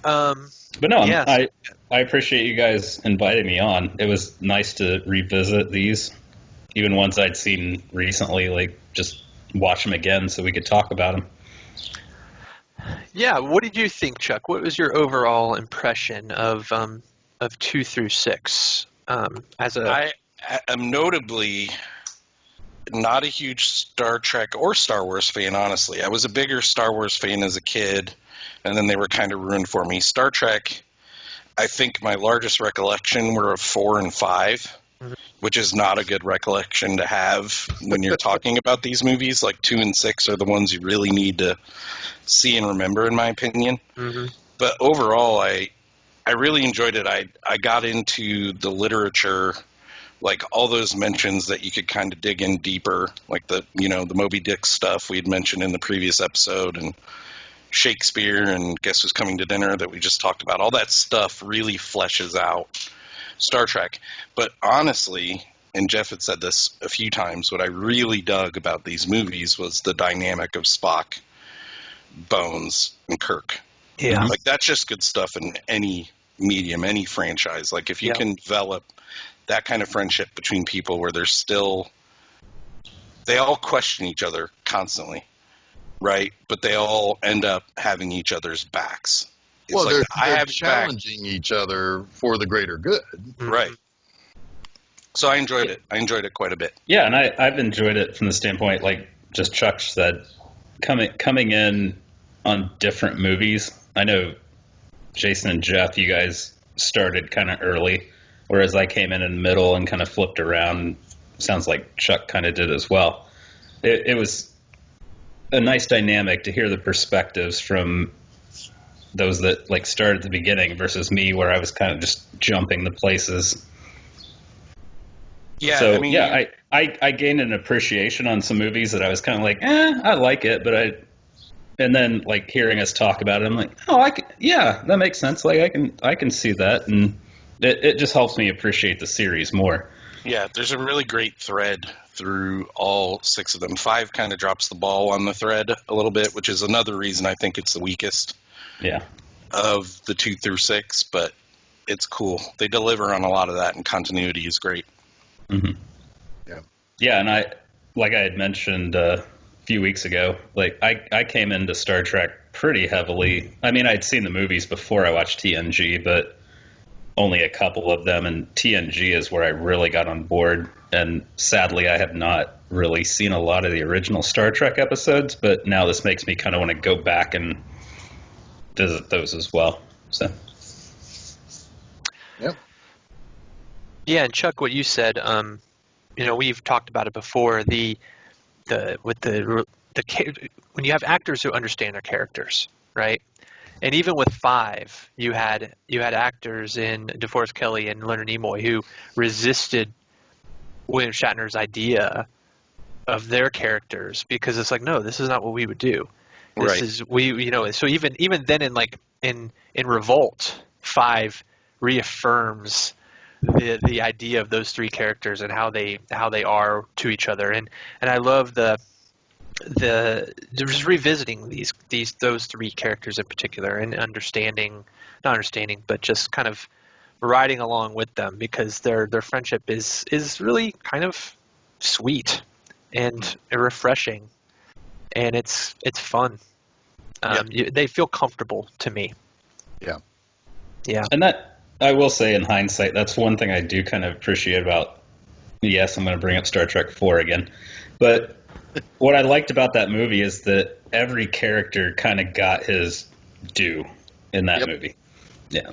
But no, yes. I appreciate you guys inviting me on. It was nice to revisit these, even ones I'd seen recently, like just watch them again so we could talk about them. Yeah, what did you think, Chuck? What was your overall impression of 2 through 6? I am notably not a huge Star Trek or Star Wars fan, honestly. I was a bigger Star Wars fan as a kid, and then they were kind of ruined for me. Star Trek, I think my largest recollection were of 4 and 5, which is not a good recollection to have when you're talking about these movies. Like 2 and 6 are the ones you really need to see and remember, in my opinion. Mm-hmm. But overall, I really enjoyed it. I got into the literature, like all those mentions that you could kind of dig in deeper, like the Moby Dick stuff we had mentioned in the previous episode, and Shakespeare and Guess Who's Coming to Dinner that we just talked about. All that stuff really fleshes out Star Trek. But honestly, and Jeff had said this a few times, what I really dug about these movies was the dynamic of Spock, Bones, and Kirk. Yeah. Like, that's just good stuff in any medium, any franchise. Like, if you can develop that kind of friendship between people where they all question each other constantly, right? But they all end up having each other's backs. It's well, like, they're challenging each other for the greater good. Right. So I enjoyed it. I enjoyed it quite a bit. Yeah, and I've enjoyed it from the standpoint, like just Chuck said, coming in on different movies. I know Jason and Jeff, you guys started kind of early, whereas I came in the middle and kind of flipped around. Sounds like Chuck kind of did as well. It was a nice dynamic to hear the perspectives from those that like started at the beginning versus me, where I was kind of just jumping the places. Yeah, So I mean, I gained an appreciation on some movies that I was kind of like, I like it, but and then like hearing us talk about it, I'm like, that makes sense. Like I can see that, and it just helps me appreciate the series more. Yeah, there's a really great thread through all 6 of them. 5 kind of drops the ball on the thread a little bit, which is another reason I think it's the weakest. Yeah. Of the 2 through 6, but it's cool. They deliver on a lot of that, and continuity is great. Mm-hmm. Yeah, and I had mentioned a few weeks ago, like I came into Star Trek pretty heavily. I mean, I'd seen the movies before I watched TNG, but only a couple of them, and TNG is where I really got on board. And sadly, I have not really seen a lot of the original Star Trek episodes, but now this makes me kind of want to go back and visit those as well. So, Yep. Yeah, and Chuck, what you said, we've talked about it before. When you have actors who understand their characters, right? And even with 5, you had actors in DeForest Kelley and Leonard Nimoy who resisted William Shatner's idea of their characters because it's like, no, this is not what we would do. This is so even then in Revolt, 5 reaffirms the idea of those 3 characters and how they are to each other, and I love just revisiting those 3 characters in particular and not understanding, but just kind of riding along with them because their friendship is really kind of sweet and refreshing, and it's fun. They feel comfortable to me. Yeah. And that, I will say in hindsight, that's one thing I do kind of appreciate about, yes, I'm going to bring up Star Trek 4 again, but what I liked about that movie is that every character kind of got his due in that movie. Yeah.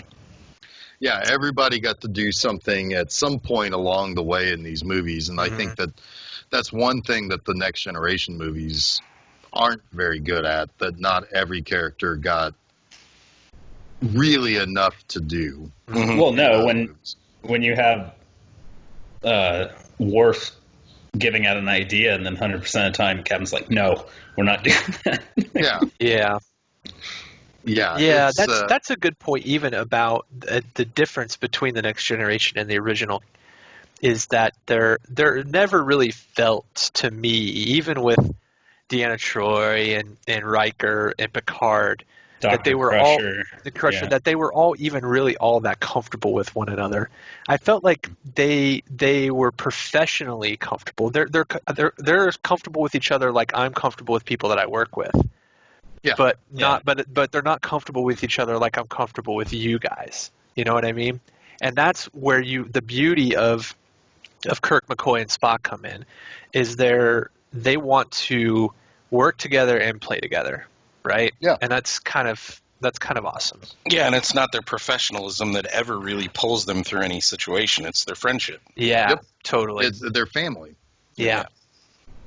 Yeah, everybody got to do something at some point along the way in these movies, and I think that's one thing that the Next Generation movies aren't very good at, that not every character got really enough to do. Mm-hmm. Well, no, when you have Worf giving out an idea, and then 100% of the time Captain's like, no, we're not doing that. Yeah. Yeah, it's, that's a good point. Even about the difference between the Next Generation and the original is that they're never really felt to me, even with Deanna Troi and Riker and Picard, that they Dr. were Crusher. all the Crusher, Yeah. that they were all even really all that comfortable with one another. I felt like they were professionally comfortable. They're as comfortable with each other like I'm comfortable with people that I work with. Yeah. But but they're not comfortable with each other like I'm comfortable with you guys. You know what I mean? And that's where the beauty of Kirk, McCoy, and Spock come in, is they want to work together and play together, right? Yeah. And that's kind of awesome. Yeah, and it's not their professionalism that ever really pulls them through any situation. It's their friendship. Yeah, Yep. totally. it's their family. Yeah.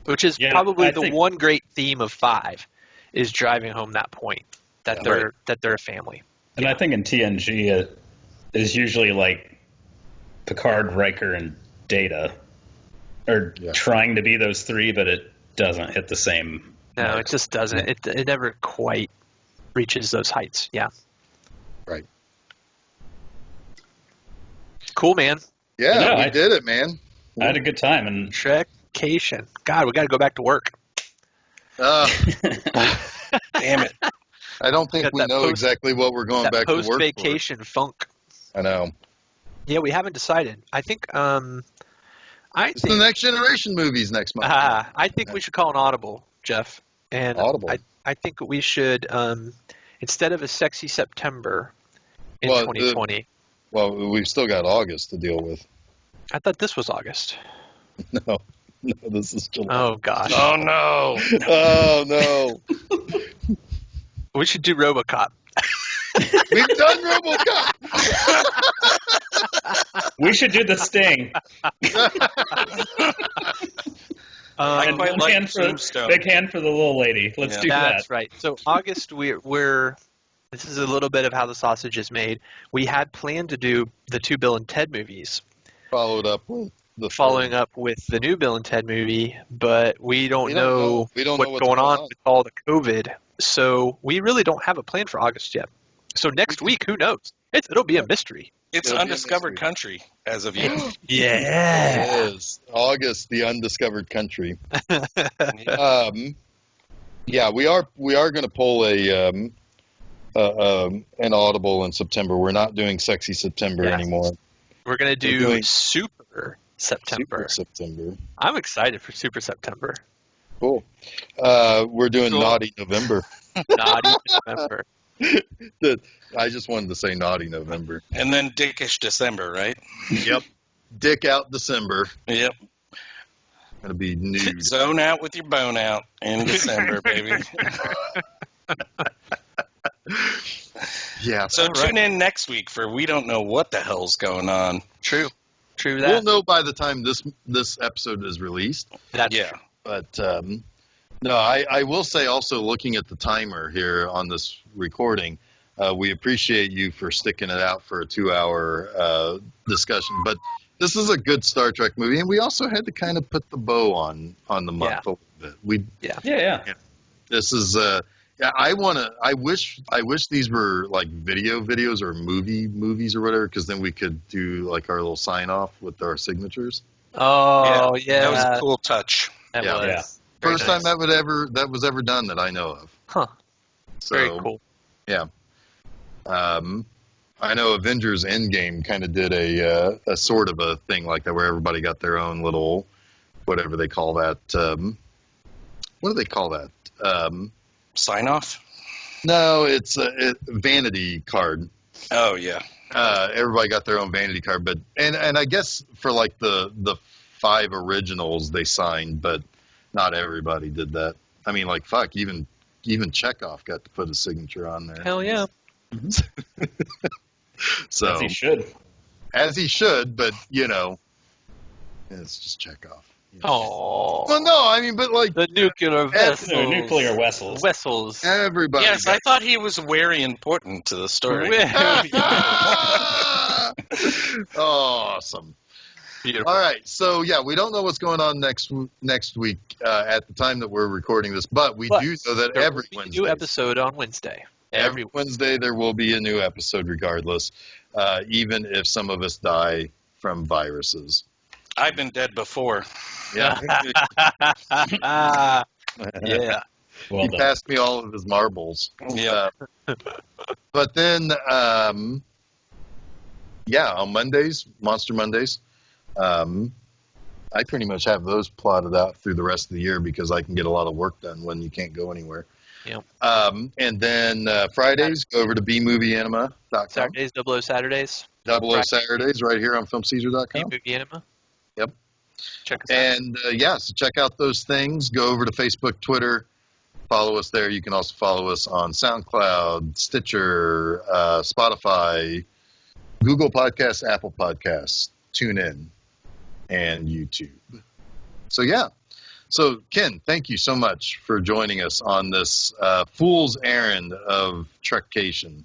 Which is Yeah, probably I the think- one great theme of 5 is driving home that point that Yeah. they're a family. And I think in TNG it is usually like Picard, Riker, and Data are trying to be those three, but it doesn't hit the same. No, mark. it just doesn't. It never quite reaches those heights. Yeah. Right. Cool, man. Yeah, No, we I- did it, man. I had a good time, and Trekation. God, we got to go back to work. Uh, Damn it. I don't think Got we that know post- exactly what we're going That back to work for. post-vacation funk. I know. Yeah, we haven't decided. I think It's the Next Generation movies next month. I think we should call an audible, Jeff. And Audible. I think we should instead of a sexy September in Well, 2020. Well, we've still got August to deal with. I thought this was August. No, this is July. Oh gosh. Oh, no. Oh, no. We should do RoboCop. We've done RoboCop. we should do the Sting. I And quite one like hand for, Tombstone. big hand for the little lady. Let's Yeah. do that. That's right. So August, we're this is a little bit of how the sausage is made. We had planned to do the 2 Bill and Ted movies, Followed up with the following up with the new Bill and Ted movie, but we don't know We don't what's know what's going on with all the COVID. So we really don't have a plan for August yet. So next week, who knows? It'll be a mystery. It's It'll be a Undiscovered mystery. Country as of yet. Yeah. It is August, the Undiscovered Country. Yeah, we are going to pull an audible in September. We're not doing Sexy September Yes. anymore. We're going to We're do doing Super September. Super September. I'm excited for Super September. Cool. We're doing Cool. Naughty November. Naughty November. I just wanted to say Naughty November. And then Dickish December, right? Yep. Dick out December. Yep. Gonna be nude. Zone out with your bone out in December, baby. Yeah. So tune in next week for We Don't Know What the Hell's Going On. True We'll that. know by the time this episode is released. That's Yeah. true. But no, I will say also, looking at the timer here on this recording, we appreciate you for sticking it out for a 2-hour discussion. But this is a good Star Trek movie, and we also had to kind of put the bow on the month Yeah. a little bit. Yeah. This is yeah. I wish these were like videos or movies or whatever, because then we could do like our little sign off with our signatures. Oh, yeah. That was a cool touch. That Yeah. was. Yeah. Very First nice. time that was ever done that I know of. Huh. So, Very cool. Yeah. I know Avengers Endgame kind of did a sort of a thing like that, where everybody got their own little, whatever they call that. What do they call that? Sign off? No, it's a vanity card. Oh, yeah. Everybody got their own vanity card, but and I guess for like the 5 originals they signed, but not everybody did that. I mean, like fuck, even Chekhov got to put his signature on there. Hell yeah. So As he should. as he should, but it's just Chekhov. Oh. Well, no, I mean, but like The nuclear vessels. No, nuclear vessels. Vessels. everybody. Yes, I thought he was very important to the story. Awesome. Beautiful. All right, so yeah, we don't know what's going on next week at the time that we're recording this, but we do know that There every will be a Wednesday. new episode on Wednesday. Every Wednesday there will be a new episode regardless, even if some of us die from viruses. I've been dead before. Yeah. Yeah. Well He done. passed me all of his marbles. Yeah. But then, on Mondays, Monster Mondays, I pretty much have those plotted out through the rest of the year because I can get a lot of work done when you can't go anywhere. Yep. And then Fridays, go over to bmovieanima.com. Saturdays, 00 Saturdays. 00 Saturdays right here on filmseizure.com. Movie Anima. Yep. Check us out. And so check out those things. Go over to Facebook, Twitter. Follow us there. You can also follow us on SoundCloud, Stitcher, Spotify, Google Podcasts, Apple Podcasts, TuneIn, and YouTube. So, So, Ken, thank you so much for joining us on this fool's errand of Trekation.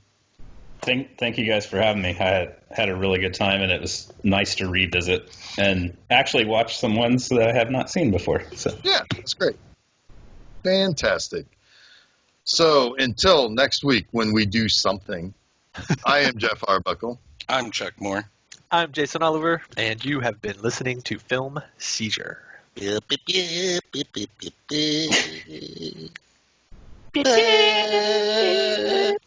Thank you guys for having me. I had a really good time, and it was nice to revisit and actually watch some ones that I have not seen before. So Yeah, it's great. Fantastic. So until next week when we do something, I am Jeff Arbuckle. I'm Chuck Moore. I'm Jason Oliver, and you have been listening to Film Seizure. Beep, beep, beep, beep, beep, beep, beep.